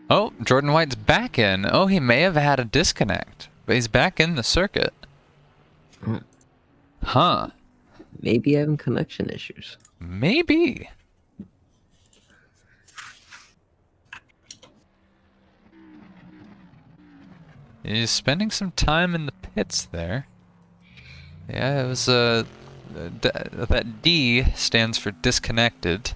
Oh, Jordan White's back in. Oh, he may have had a disconnect, but he's back in the circuit. Huh. Maybe having connection issues. Maybe. He's spending some time in the pits there. Yeah, it was that D stands for disconnected.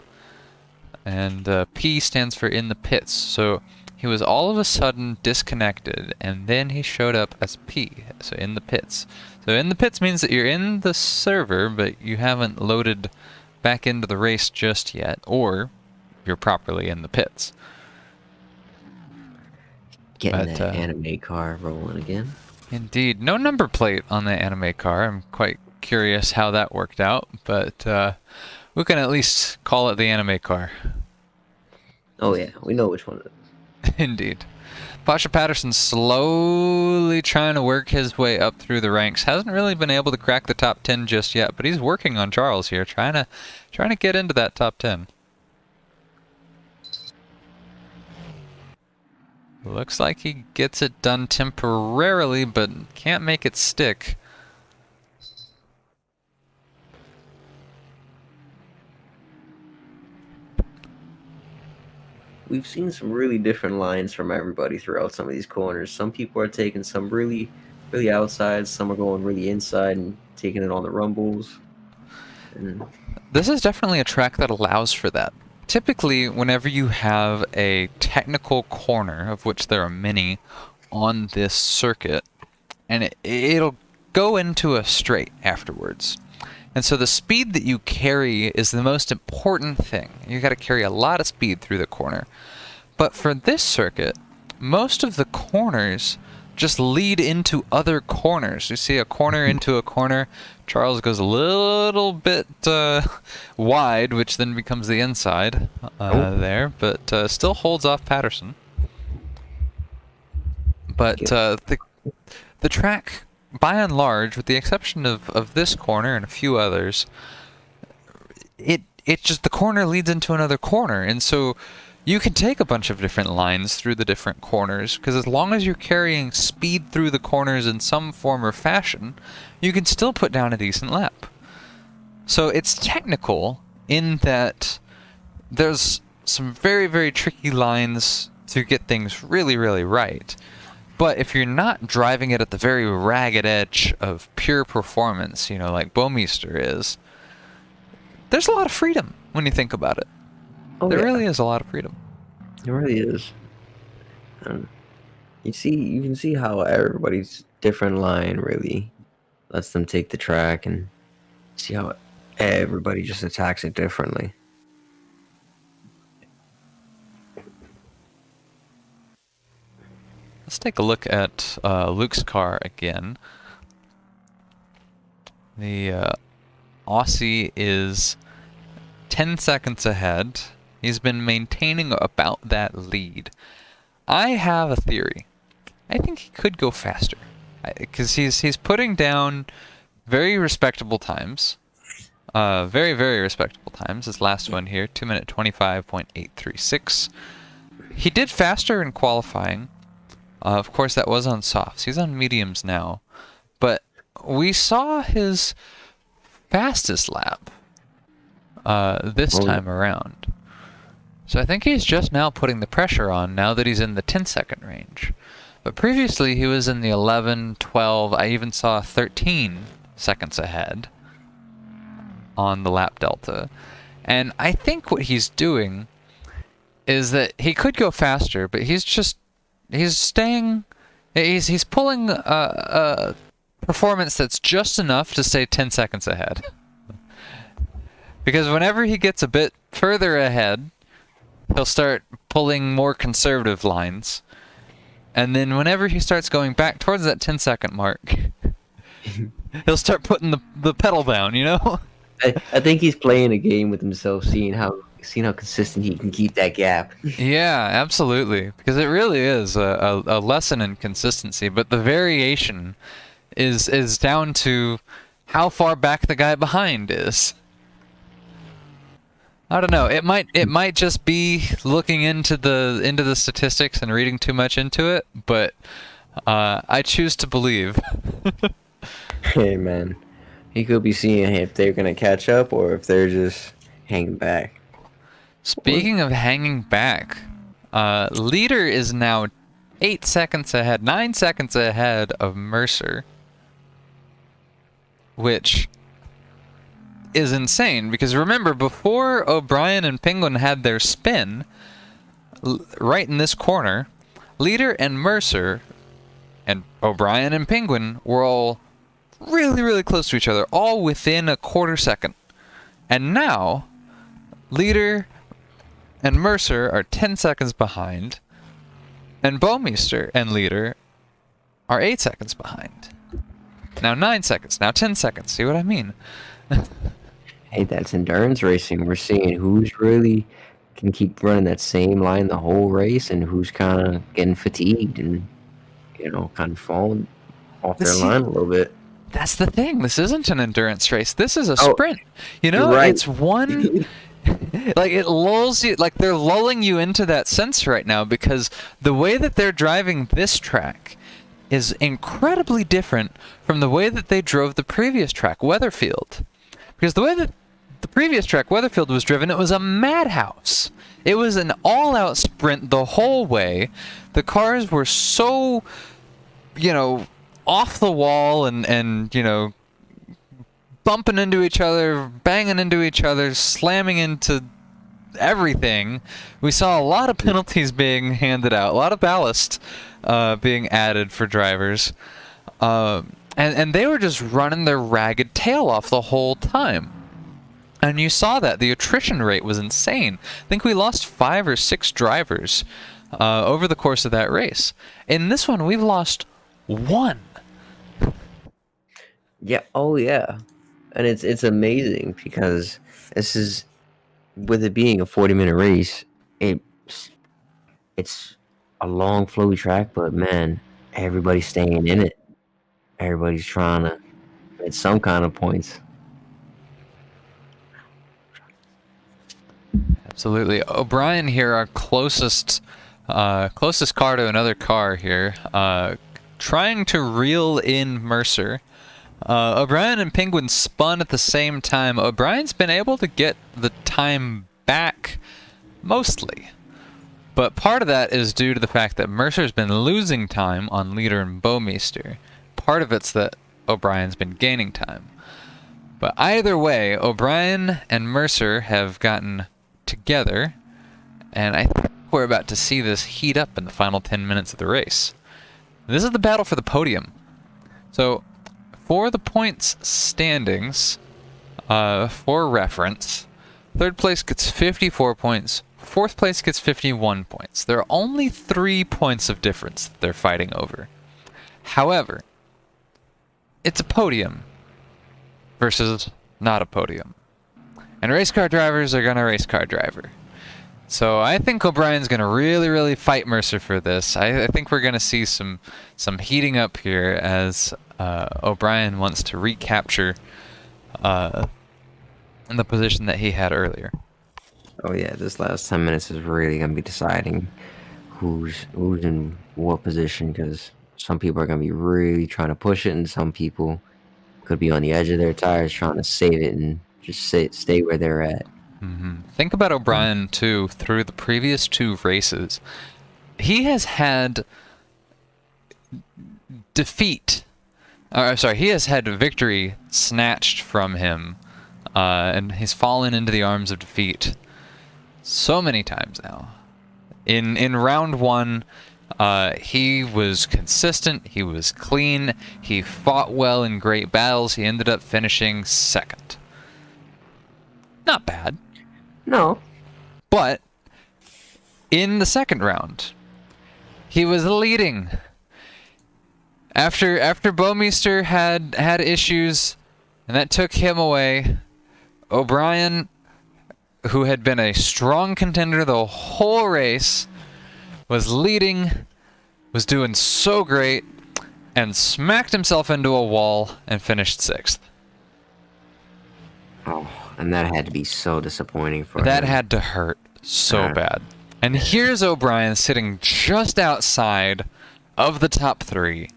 And P stands for in the pits. So he was all of a sudden disconnected, and then he showed up as P, so in the pits. So in the pits means that you're in the server, but you haven't loaded back into the race just yet, or you're properly in the pits. Getting that anime car rolling again. Indeed. No number plate on the anime car. I'm quite curious how that worked out, but we can at least call it the anime car. Oh yeah, we know which one it is. Indeed. Pasha Patterson slowly trying to work his way up through the ranks. Hasn't really been able to crack the top 10 just yet, but he's working on Charles here, trying to get into that top 10. Looks like he gets it done temporarily, but can't make it stick. We've seen some really different lines from everybody throughout some of these corners. Some people are taking some really, really outside. Some are going really inside and taking it on the rumbles. And this is definitely a track that allows for that. Typically, whenever you have a technical corner, of which there are many on this circuit, and it'll go into a straight afterwards. And so the speed that you carry is the most important thing. You got to carry a lot of speed through the corner. But for this circuit, most of the corners just lead into other corners. You see a corner into a corner. Charles goes a little bit wide, which then becomes the inside there, but still holds off Patterson. But the track, by and large, with the exception of this corner and a few others, it just, the corner leads into another corner, and so you can take a bunch of different lines through the different corners, because as long as you're carrying speed through the corners in some form or fashion, you can still put down a decent lap. So it's technical in that there's some very, very tricky lines to get things really, really right. But if you're not driving it at the very ragged edge of pure performance, like Bomeister is, there's a lot of freedom when you think about it. There really is a lot of freedom. It really is. You can see how everybody's different line really lets them take the track, and see how everybody just attacks it differently. Let's take a look at Luke's car again. The Aussie is 10 seconds ahead. He's been maintaining about that lead. I have a theory. I think he could go faster, because he's putting down very respectable times. Very, very respectable times. His last one here, 2 minute 25.836. He did faster in qualifying. Of course, that was on softs. He's on mediums now. But we saw his fastest lap this time around. So I think he's just now putting the pressure on now that he's in the 10-second range. But previously, he was in the 11, 12, I even saw 13 seconds ahead on the lap delta. And I think what he's doing is that he could go faster, but he's pulling a performance that's just enough to stay 10 seconds ahead. Because whenever he gets a bit further ahead, he'll start pulling more conservative lines. And then whenever he starts going back towards that 10-second mark, he'll start putting the pedal down, I think he's playing a game with himself, seeing how consistent he can keep that gap. Yeah, absolutely. Because it really is a lesson in consistency. But the variation is down to how far back the guy behind is. I don't know. It might just be looking into the statistics and reading too much into it, but I choose to believe. Hey man, he could be seeing if they're gonna catch up or if they're just hanging back. Speaking of hanging back, leader is now 9 seconds ahead of Mercer, which is insane because remember, before O'Brien and Penguin had their spin, right in this corner, Leader and Mercer and O'Brien and Penguin were all really, really close to each other, all within a quarter second. And now, Leader and Mercer are 10 seconds behind, and Baumeister and Leader are 8 seconds behind. Now 9 seconds, now 10 seconds. See what I mean? Hey, that's endurance racing. We're seeing who's really can keep running that same line the whole race and who's kind of getting fatigued and, kind of falling off their line a little bit. That's the thing. This isn't an endurance race. This is a sprint. Right. It's one... like, it lulls you... Like, they're lulling you into that sense right now because the way that they're driving this track is incredibly different from the way that they drove the previous track, Weatherfield. Because the way that the previous track, Weatherfield, was driven, it was a madhouse. It was an all-out sprint the whole way. The cars were so, off the wall and bumping into each other, banging into each other, slamming into everything. We saw a lot of penalties being handed out, a lot of ballast being added for drivers. And they were just running their ragged tail off the whole time. And you saw that. The attrition rate was insane. I think we lost 5 or 6 drivers over the course of that race. In this one, we've lost 1. Yeah. Oh, yeah. And it's amazing because this is, with it being a 40-minute race, it's a long, flowy track, but man, everybody's staying in it. Everybody's trying to get some kind of points. Absolutely. O'Brien here, our closest car to another car here, trying to reel in Mercer. O'Brien and Penguin spun at the same time. O'Brien's been able to get the time back, mostly. But part of that is due to the fact that Mercer's been losing time on Leader and Baumeister. Part of it's that O'Brien's been gaining time. But either way, O'Brien and Mercer have gotten together, and I think we're about to see this heat up in the final 10 minutes of the race. This is the battle for the podium. So, for the points standings, for reference, third place gets 54 points, fourth place gets 51 points. There are only 3 points of difference that they're fighting over. However, it's a podium versus not a podium. And race car drivers are going to race car driver. So I think O'Brien's going to really, really fight Mercer for this. I think we're going to see some heating up here as O'Brien wants to recapture in the position that he had earlier. Oh yeah, this last 10 minutes is really going to be deciding who's in what position, because some people are going to be really trying to push it, and some people could be on the edge of their tires trying to save it and just stay where they're at. Think about O'Brien, too, through the previous 2 races. He has had he has had victory snatched from him, and he's fallen into the arms of defeat so many times now. In round 1, he was consistent, he was clean, he fought well in great battles, he ended up finishing 2nd. Not bad. No. But in the 2nd round, he was leading. After Baumeister had issues, and that took him away, O'Brien, who had been a strong contender the whole race, was leading, was doing so great, and smacked himself into a wall and finished 6th. Oh, and that had to be so disappointing for him. That had to hurt so bad. And here's O'Brien sitting just outside of the top 3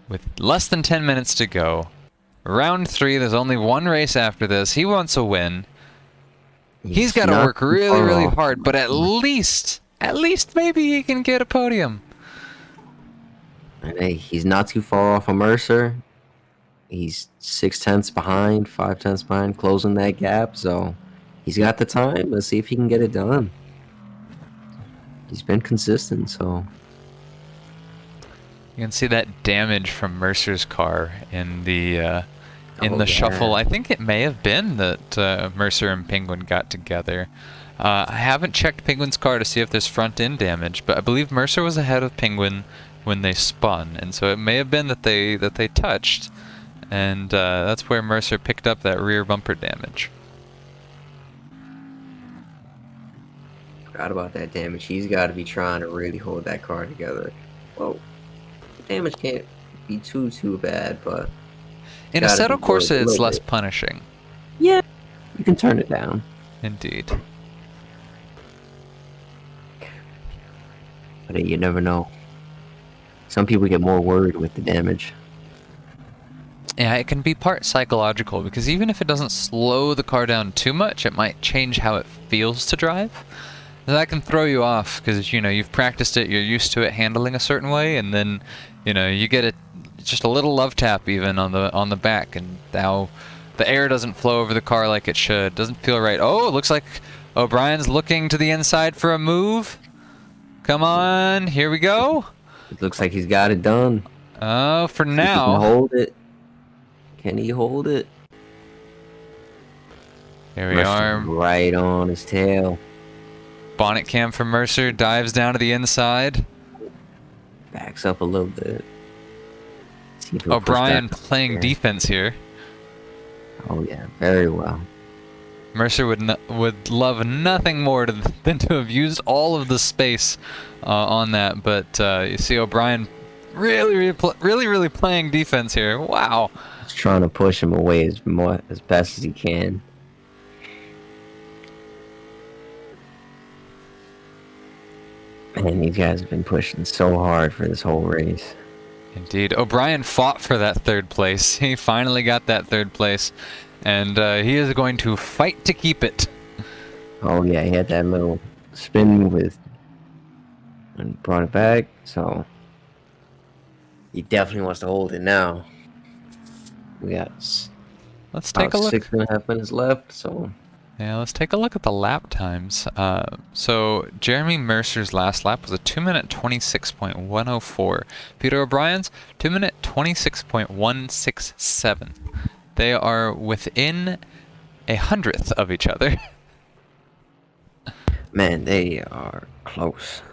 with less than 10 minutes to go. Round 3, there's only 1 race after this. He wants a win. He's got to work really, really hard, but at least maybe he can get a podium. And hey, he's not too far off of Mercer. He's 6/10 behind, 5/10 behind, closing that gap. So he's got the time. Let's see if he can get it done. He's been consistent, so. You can see that damage from Mercer's car in the shuffle. I think it may have been that Mercer and Penguin got together. I haven't checked Penguin's car to see if there's front end damage, but I believe Mercer was ahead of Penguin when they spun, and so it may have been that they touched, and that's where Mercer picked up that rear bumper damage. Forgot about that damage. He's got to be trying to really hold that car together. Well, damage can't be too bad, but in Assetto Corsa, it's less punishing. Yeah, you can turn it down. Indeed. But you never know. Some people get more worried with the damage. Yeah, it can be part psychological, because even if it doesn't slow the car down too much, it might change how it feels to drive. That can throw you off, because you've practiced it, you're used to it handling a certain way, and then you get just a little love tap even on the back, and now the air doesn't flow over the car like it should. Doesn't feel right. Oh, it looks like O'Brien's looking to the inside for a move. Come on, here we go. It looks like he's got it done. Oh, for now. He can hold it. Can he hold it? There we are. Right on his tail. Bonnet cam for Mercer, dives down to the inside. Backs up a little bit. O'Brien playing defense here. Oh yeah, very well. Mercer would love nothing more than to have used all of the space on that, but you see O'Brien really playing defense here. Wow. He's trying to push him away as best as he can. Man, these guys have been pushing so hard for this whole race. Indeed. O'Brien fought for that third place. He finally got that third place, and he is going to fight to keep it. Oh yeah, he had that little spin with and brought it back, so he definitely wants to hold it now. We got let's take a look. 6.5 minutes left, so yeah, let's take a look at the lap times. So Jeremy Mercer's last lap was a 2-minute 26.104. Peter O'Brien's 2-minute 26.167. They are within 100th of each other. Man, they are close.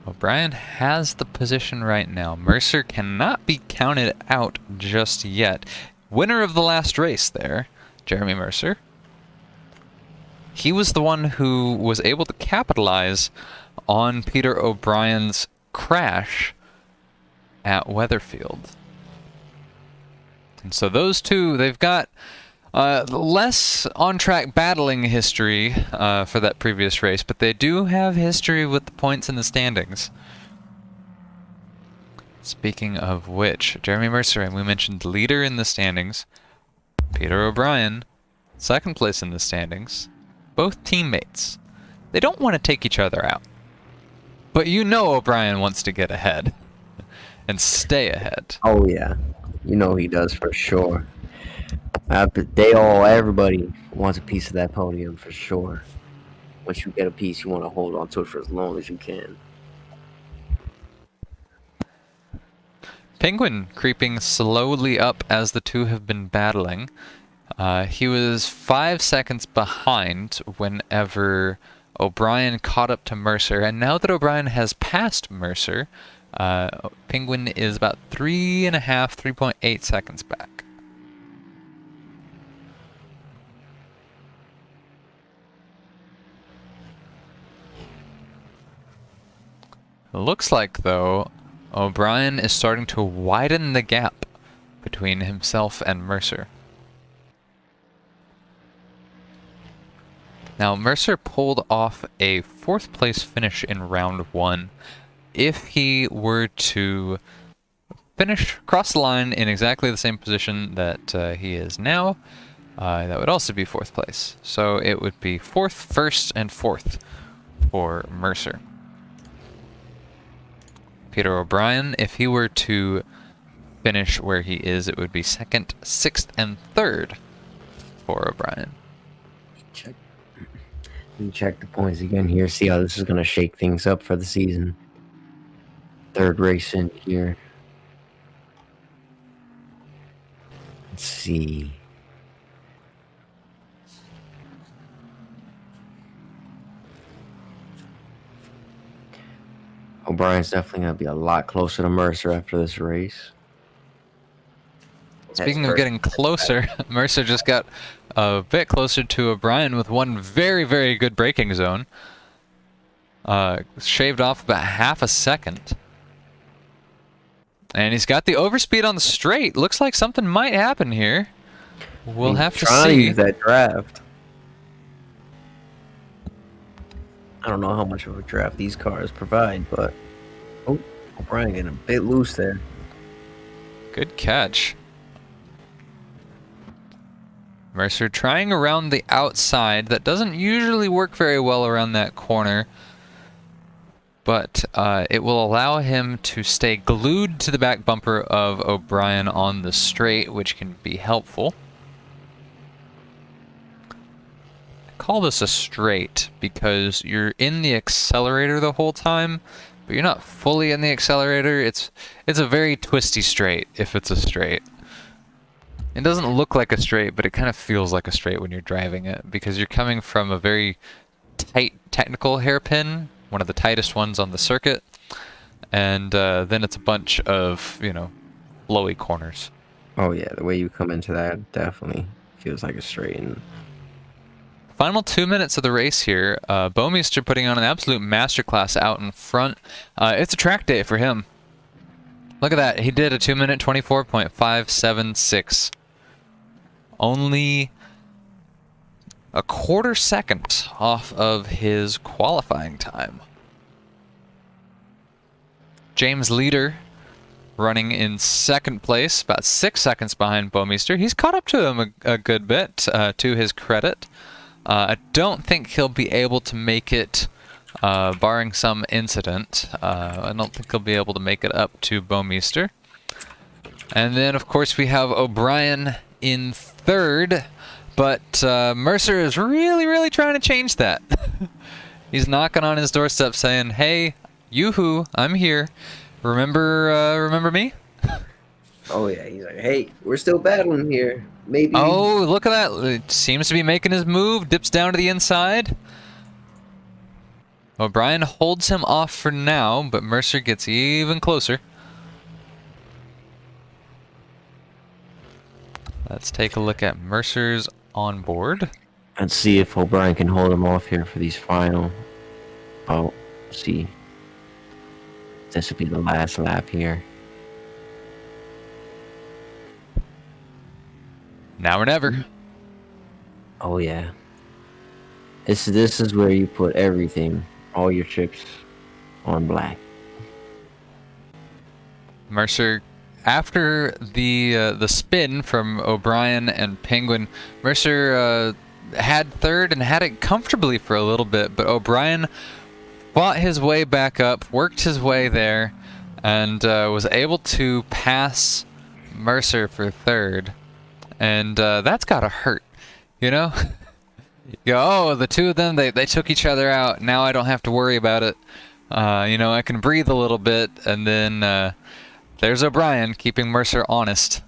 O'Brien has the position right now. Mercer cannot be counted out just yet. Winner of the last race there, Jeremy Mercer. He was the one who was able to capitalize on Peter O'Brien's crash at Weatherfield. And so those two, they've got less on-track battling history for that previous race, but they do have history with the points in the standings. Speaking of which, Jeremy Mercer, and we mentioned leader in the standings. Peter O'Brien, second place in the standings. Both teammates. They don't want to take each other out. But O'Brien wants to get ahead. And stay ahead. Oh yeah, he does for sure. Everybody wants a piece of that podium for sure. Once you get a piece, you want to hold on to it for as long as you can. Penguin creeping slowly up as the two have been battling. He was 5 seconds behind whenever O'Brien caught up to Mercer, and now that O'Brien has passed Mercer, Penguin is about 3.8 seconds back. It looks like, though, O'Brien is starting to widen the gap between himself and Mercer. Now, Mercer pulled off a 4th place finish in round 1. If he were to cross the line in exactly the same position that he is now, that would also be 4th place. So it would be 4th, 1st, and 4th for Mercer. Peter O'Brien. If he were to finish where he is, it would be 2nd, 6th, and 3rd for O'Brien. We check the points again here, see how this is going to shake things up for the season. 3rd race in here. Let's see. O'Brien's definitely going to be a lot closer to Mercer after this race. Speaking of getting closer, Mercer just got a bit closer to O'Brien with one very, very good braking zone. Shaved off about half a second. And he's got the overspeed on the straight. Looks like something might happen here. We'll have to see. To use that draft. I don't know how much of a draft these cars provide, but O'Brien getting a bit loose there. Good catch. Mercer trying around the outside. That doesn't usually work very well around that corner, but it will allow him to stay glued to the back bumper of O'Brien on the straight, which can be helpful. I call this a straight because you're in the accelerator the whole time, but you're not fully in the accelerator. It's a very twisty straight if it's a straight. It doesn't look like a straight, but it kind of feels like a straight when you're driving it because you're coming from a very tight technical hairpin, one of the tightest ones on the circuit, and then it's a bunch of, flowy corners. Oh yeah, the way you come into that definitely feels like a straight. And final 2 minutes of the race here. Bouwmeester putting on an absolute masterclass out in front. It's a track day for him. Look at that. He did a 2-minute 24.576. Only a quarter second off of his qualifying time. James Leader running in 2nd place, about 6 seconds behind Bouwmeester. He's caught up to him a good bit, to his credit. I don't think he'll be able to make it, barring some incident. I don't think he'll be able to make it up to Bouwmeester. And then, of course, we have O'Brien in 3rd, but Mercer is really, really trying to change that. He's knocking on his doorstep saying, "Hey, yoo-hoo, I'm here. Remember me?" oh yeah, he's like, "Hey, we're still battling here. Maybe." Oh, look at that. It seems to be making his move. Dips down to the inside. O'Brien holds him off for now, but Mercer gets even closer. Let's take a look at Mercer's onboard. Let's see if O'Brien can hold him off here for these final. Oh, see. This will be the last lap here. Now or never. Oh yeah. This is where you put everything, all your chips, on black. Mercer, after the spin from O'Brien and Penguin, Mercer had 3rd and had it comfortably for a little bit, but O'Brien fought his way back up, worked his way there, and was able to pass Mercer for 3rd. And that's gotta hurt, You go, oh, the two of them, they took each other out. Now I don't have to worry about it. I can breathe a little bit, and then there's O'Brien keeping Mercer honest.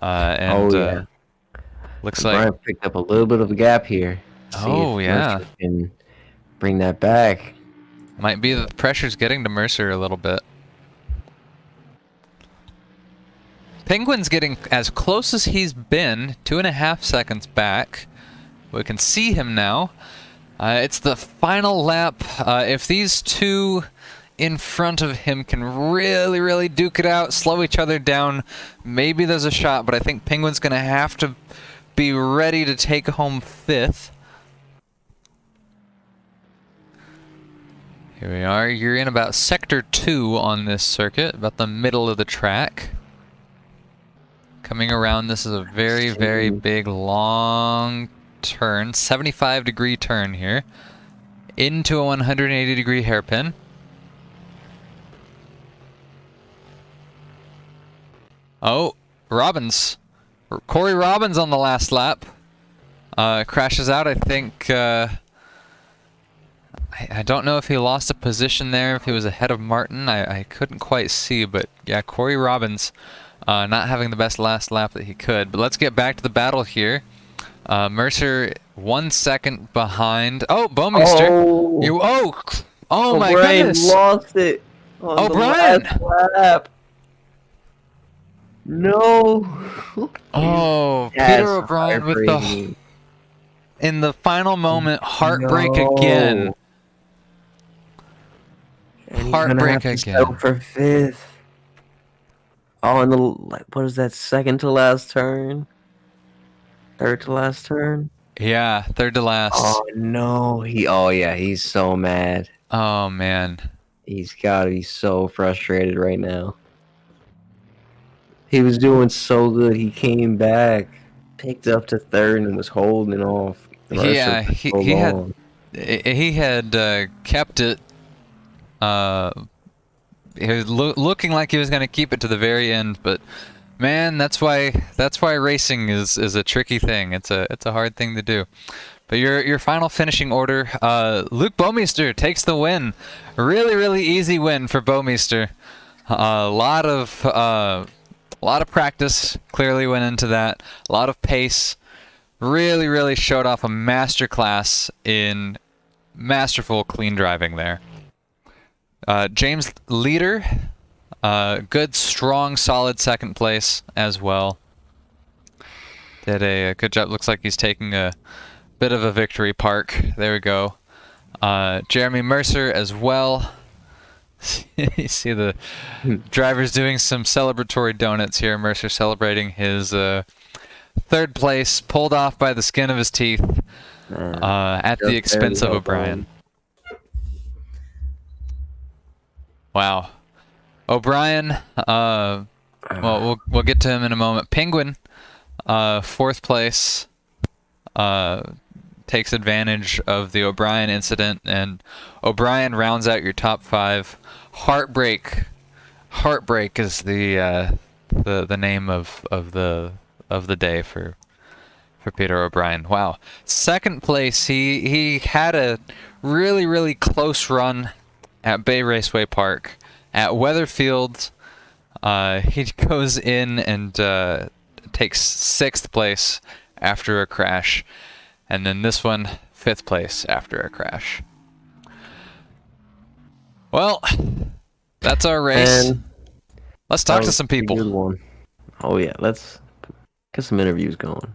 Looks O'Brien like picked up a little bit of a gap here. Oh yeah, Mercer can bring that back. Might be that the pressure's getting to Mercer a little bit. Penguin's getting as close as he's been, 2.5 seconds back. We can see him now. It's the final lap. If these two in front of him can really, really duke it out, slow each other down, maybe there's a shot, but I think Penguin's going to have to be ready to take home 5th. Here we are. You're in about Sector 2 on this circuit, about the middle of the track. Coming around, this is a very, very big, long turn, 75-degree turn here, into a 180-degree hairpin. Oh, Robbins. Corey Robbins on the last lap. Crashes out, I think. I don't know if he lost a position there, if he was ahead of Martin. I couldn't quite see, but yeah, Corey Robbins not having the best last lap that he could. But let's get back to the battle here. Mercer 1 second behind. Oh, Bowmeister. Oh my goodness. Lost it on the last lap. No. Oh, Peter O'Brien with the in the final moment heartbreak again. Heartbreak again. For 5th. Oh, and what is that? Second to last turn. Third to last turn. Yeah, third to last. Oh no, he's so mad. Oh man. He's gotta be so frustrated right now. He was doing so good. He came back, picked up to third, and was holding off. Yeah, he had kept it. He was looking like he was going to keep it to the very end, but man, that's why racing is a tricky thing. It's a hard thing to do. But your final finishing order, Luke Bowmeister takes the win. Really easy win for Bowmeister. A lot of practice clearly went into that. A lot of pace. Really showed off a masterclass in masterful clean driving there. James Leader, good, strong, solid second place as well. Did a good job. Looks like he's taking a bit of a victory park. There we go. Jeremy Mercer as well. You see the drivers doing some celebratory donuts here. Mercer celebrating his third place, pulled off by the skin of his teeth at the expense of O'Brien. Wow. O'Brien, well, we'll get to him in a moment. Penguin, fourth place, takes advantage of the O'Brien incident, and O'Brien rounds out your top 5. Heartbreak is the name of the day for Peter O'Brien. Wow. Second place, he had a really close run at Bay Raceway Park. At Weatherfield, he goes in and takes 6th place after a crash. And then this one, 5th place after a crash. Well, that's our race. Let's talk to some people. Good one. Oh yeah, let's get some interviews going.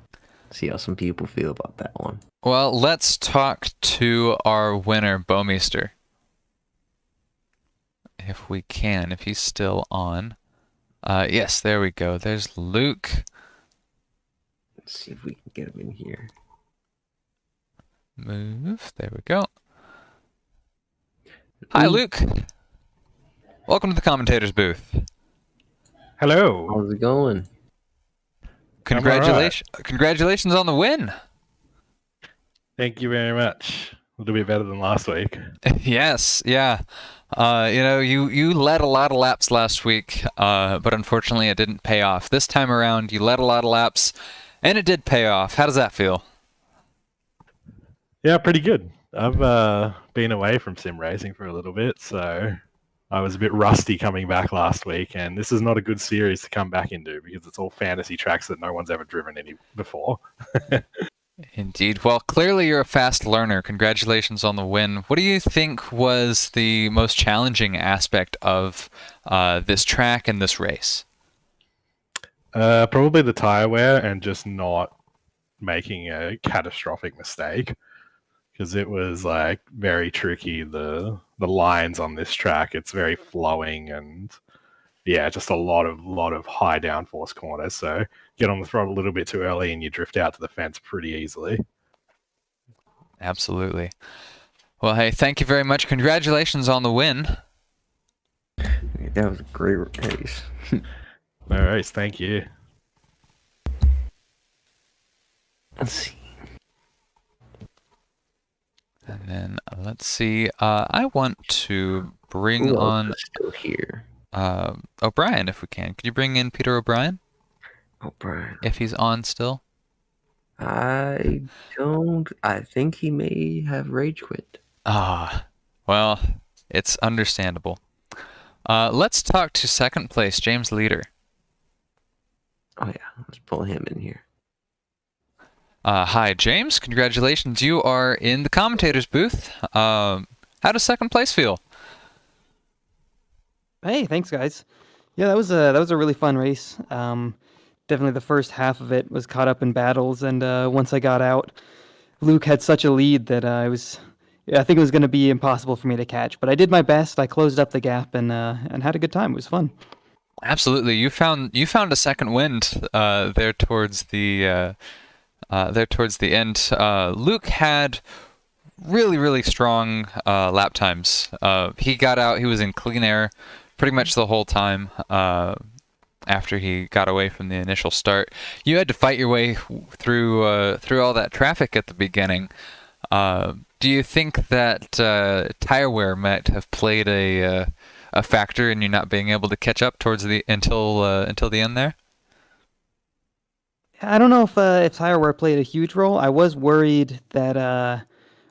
See how some people feel about that one. Well, let's talk to our winner, Bowmeister. If we can, if he's still on. Yes, there we go. There's Luke. Let's see if we can get him in here. Move. There we go. Hi, Luke. Welcome to the Commentator's booth. Hello. How's it going? Congratulations on the win. Thank you very much. A little bit better than last week. Yes, yeah. You led a lot of laps last week, but unfortunately it didn't pay off. This time around, you led a lot of laps, and it did pay off. How does that feel? Yeah, pretty good. I've been away from sim racing for a little bit, so I was a bit rusty coming back last week, and this is not a good series to come back into because it's all fantasy tracks that no one's ever driven any before. Indeed. Well, clearly you're a fast learner. Congratulations on the win. What do you think was the most challenging aspect of this track and this race? Probably the tire wear and just not making a catastrophic mistake, because it was like very tricky. The lines on this track, it's very flowing, and yeah, just a lot of high downforce corners. So get on the throttle a little bit too early and you drift out to the fence pretty easily. Absolutely. Well, hey, thank you very much. Congratulations on the win. That was a great race. No worries, thank you. Let's see. And then let's see. I want to bring on still here. O'Brien if we can. Could you bring in Peter O'Brien Oh, Brian. if he's on still? I don't. I think he may have rage quit. Ah, well, it's understandable. Let's talk to second place, James Leader. Oh yeah, let's pull him in here. Hi, James. Congratulations. You are in the commentator's booth. How does second place feel? Hey, thanks, guys. Yeah, that was a really fun race. Definitely the first half of it was caught up in battles, and once I got out, Luke had such a lead that I think it was going to be impossible for me to catch. But I did my best. I closed up the gap and had a good time. It was fun. Absolutely. You found a second wind there towards the end. Luke had really strong lap times. He got out. He was in clean air pretty much the whole time. After he got away from the initial start, you had to fight your way through all that traffic at the beginning. Do you think that tire wear might have played a factor in you not being able to catch up towards until the end there? I don't know if tire wear played a huge role. I was worried that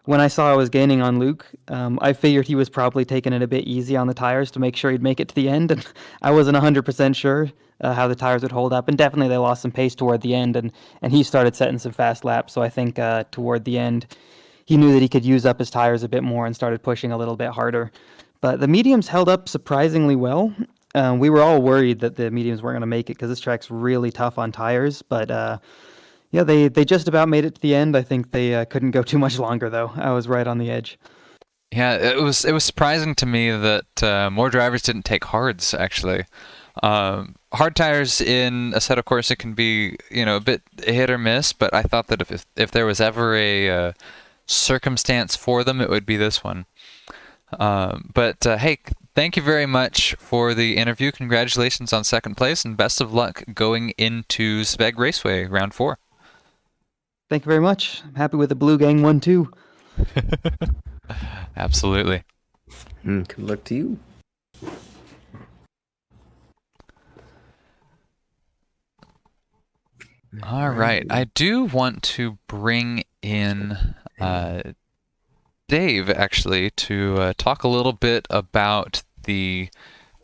when I saw I was gaining on Luke, I figured he was probably taking it a bit easy on the tires to make sure he'd make it to the end, and I wasn't 100% sure how the tires would hold up. And definitely they lost some pace toward the end, and he started setting some fast laps. So I think toward the end, he knew that he could use up his tires a bit more and started pushing a little bit harder. But the mediums held up surprisingly well. We were all worried that the mediums weren't going to make it because this track's really tough on tires. But yeah, they just about made it to the end. I think they couldn't go too much longer, though. I was right on the edge. Yeah, it was surprising to me that more drivers didn't take hards, actually. Hard tires in Assetto Corsa can be, a bit hit or miss, but I thought that if there was ever a circumstance for them, it would be this one. But hey, thank you very much for the interview. Congratulations on second place, and best of luck going into Sveg Raceway round 4. Thank you very much. I'm happy with the Blue Gang 1 too. Absolutely. Good luck to you. All right. I do want to bring in Dave, actually, to talk a little bit about the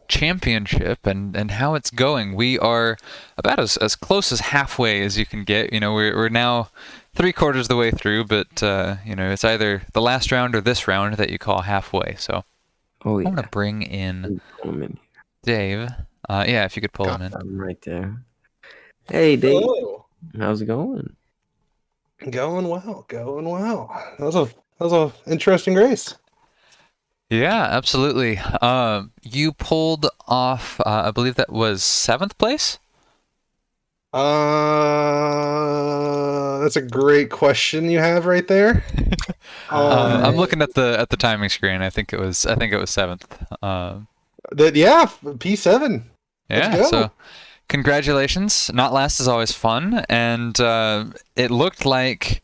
championship and how it's going. We are about as close as halfway as you can get. We're now 3/4 of the way through, but it's either the last round or this round that you call halfway. So Oh I yeah. want to bring in Pull him in. Dave. Yeah, if you could pull him in. I'm right there. Hey Dave, Hello. how's it going? Going well. That was a interesting race. Yeah, absolutely. You pulled off, I believe that was 7th place? That's a great question you have right there. I'm looking at the timing screen. I think it was 7th. P7. Yeah, go. so congratulations. Not last is always fun, and it looked like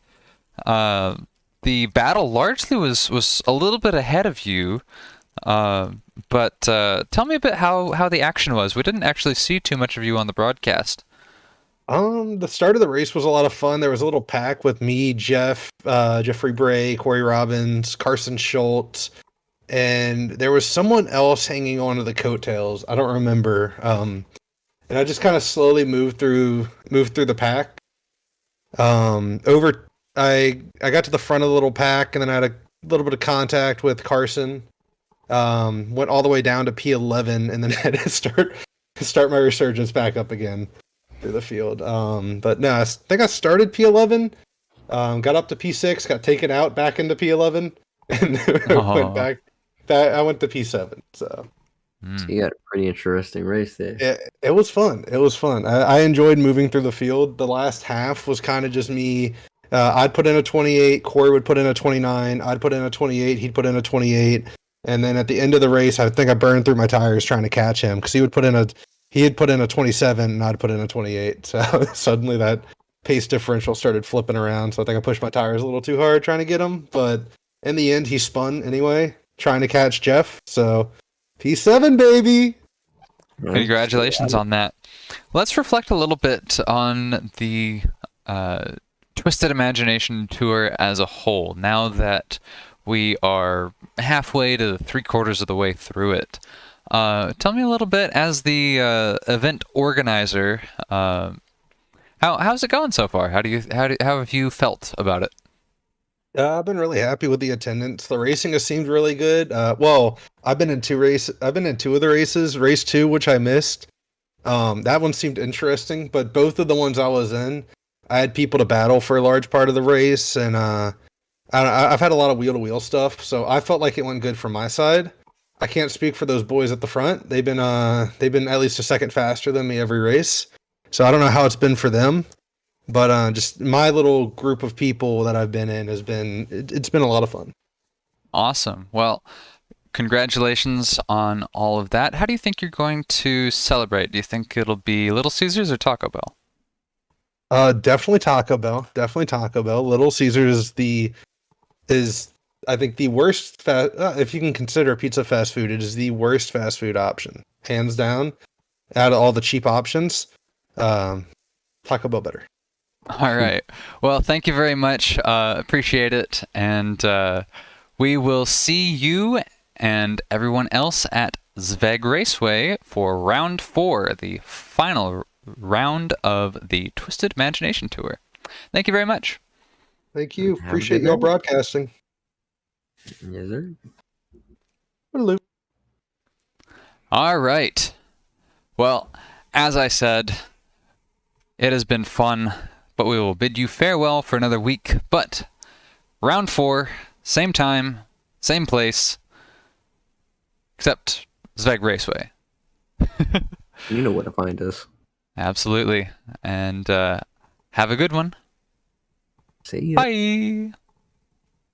the battle largely was a little bit ahead of you. But tell me a bit how the action was. We didn't actually see too much of you on the broadcast. The start of the race was a lot of fun. There was a little pack with me, Jeff, Jeffrey Bray, Corey Robbins, Carson Schultz, and there was someone else hanging on to the coattails. I don't remember. And I just kind of slowly moved through the pack. I got to the front of the little pack, and then I had a little bit of contact with Carson. Went all the way down to P11, and then had to start my resurgence back up again through the field. But no, I think I started P11, got up to P6, got taken out back into P11, and went back. I went to P7. So you got a pretty interesting race there. it was fun. I enjoyed moving through the field. The last half was kind of just me. I'd put in a 28, Corey would put in a 29, I'd put in a 28, he'd put in a 28, and then at the end of the race, I think I burned through my tires trying to catch him because he had put in a 27 and I'd put in a 28. So suddenly that pace differential started flipping around. So I think I pushed my tires a little too hard trying to get him, but in the end, he spun anyway, trying to catch Jeff. So P7, baby. Congratulations on that. Let's reflect a little bit on the Twisted Imagination Tour as a whole, now that we are halfway to 3/4 of the way through it. Tell me a little bit, as the event organizer, how's it going so far? How have you felt about it? I've been really happy with the attendance. The racing has seemed really good. Well, I've been in two of the races. Race 2, which I missed. That one seemed interesting, but both of the ones I was in, I had people to battle for a large part of the race, and I've had a lot of wheel-to-wheel stuff, so I felt like it went good from my side. I can't speak for those boys at the front. They've been at least a second faster than me every race, so I don't know how it's been for them. But just my little group of people that I've been in it's been a lot of fun. Awesome. Well, congratulations on all of that. How do you think you're going to celebrate? Do you think it'll be Little Caesars or Taco Bell? Definitely Taco Bell. Definitely Taco Bell. Little Caesars is I think the worst if you can consider pizza fast food, it is the worst fast food option, hands down. Out of all the cheap options, Taco Bell better. All right. Well, thank you very much. Appreciate it. And we will see you and everyone else at Sveg Raceway for round 4, the final round of the Twisted Imagination Tour. Thank you very much. Thank you. Have a Appreciate good y'all night. broadcasting. Yes, sir. Hello. All right. Well, as I said, it has been fun, but we will bid you farewell for another week. But round 4, same time, same place, except Sveg Raceway. You know where to find us. Absolutely. And have a good one. See ya. Bye.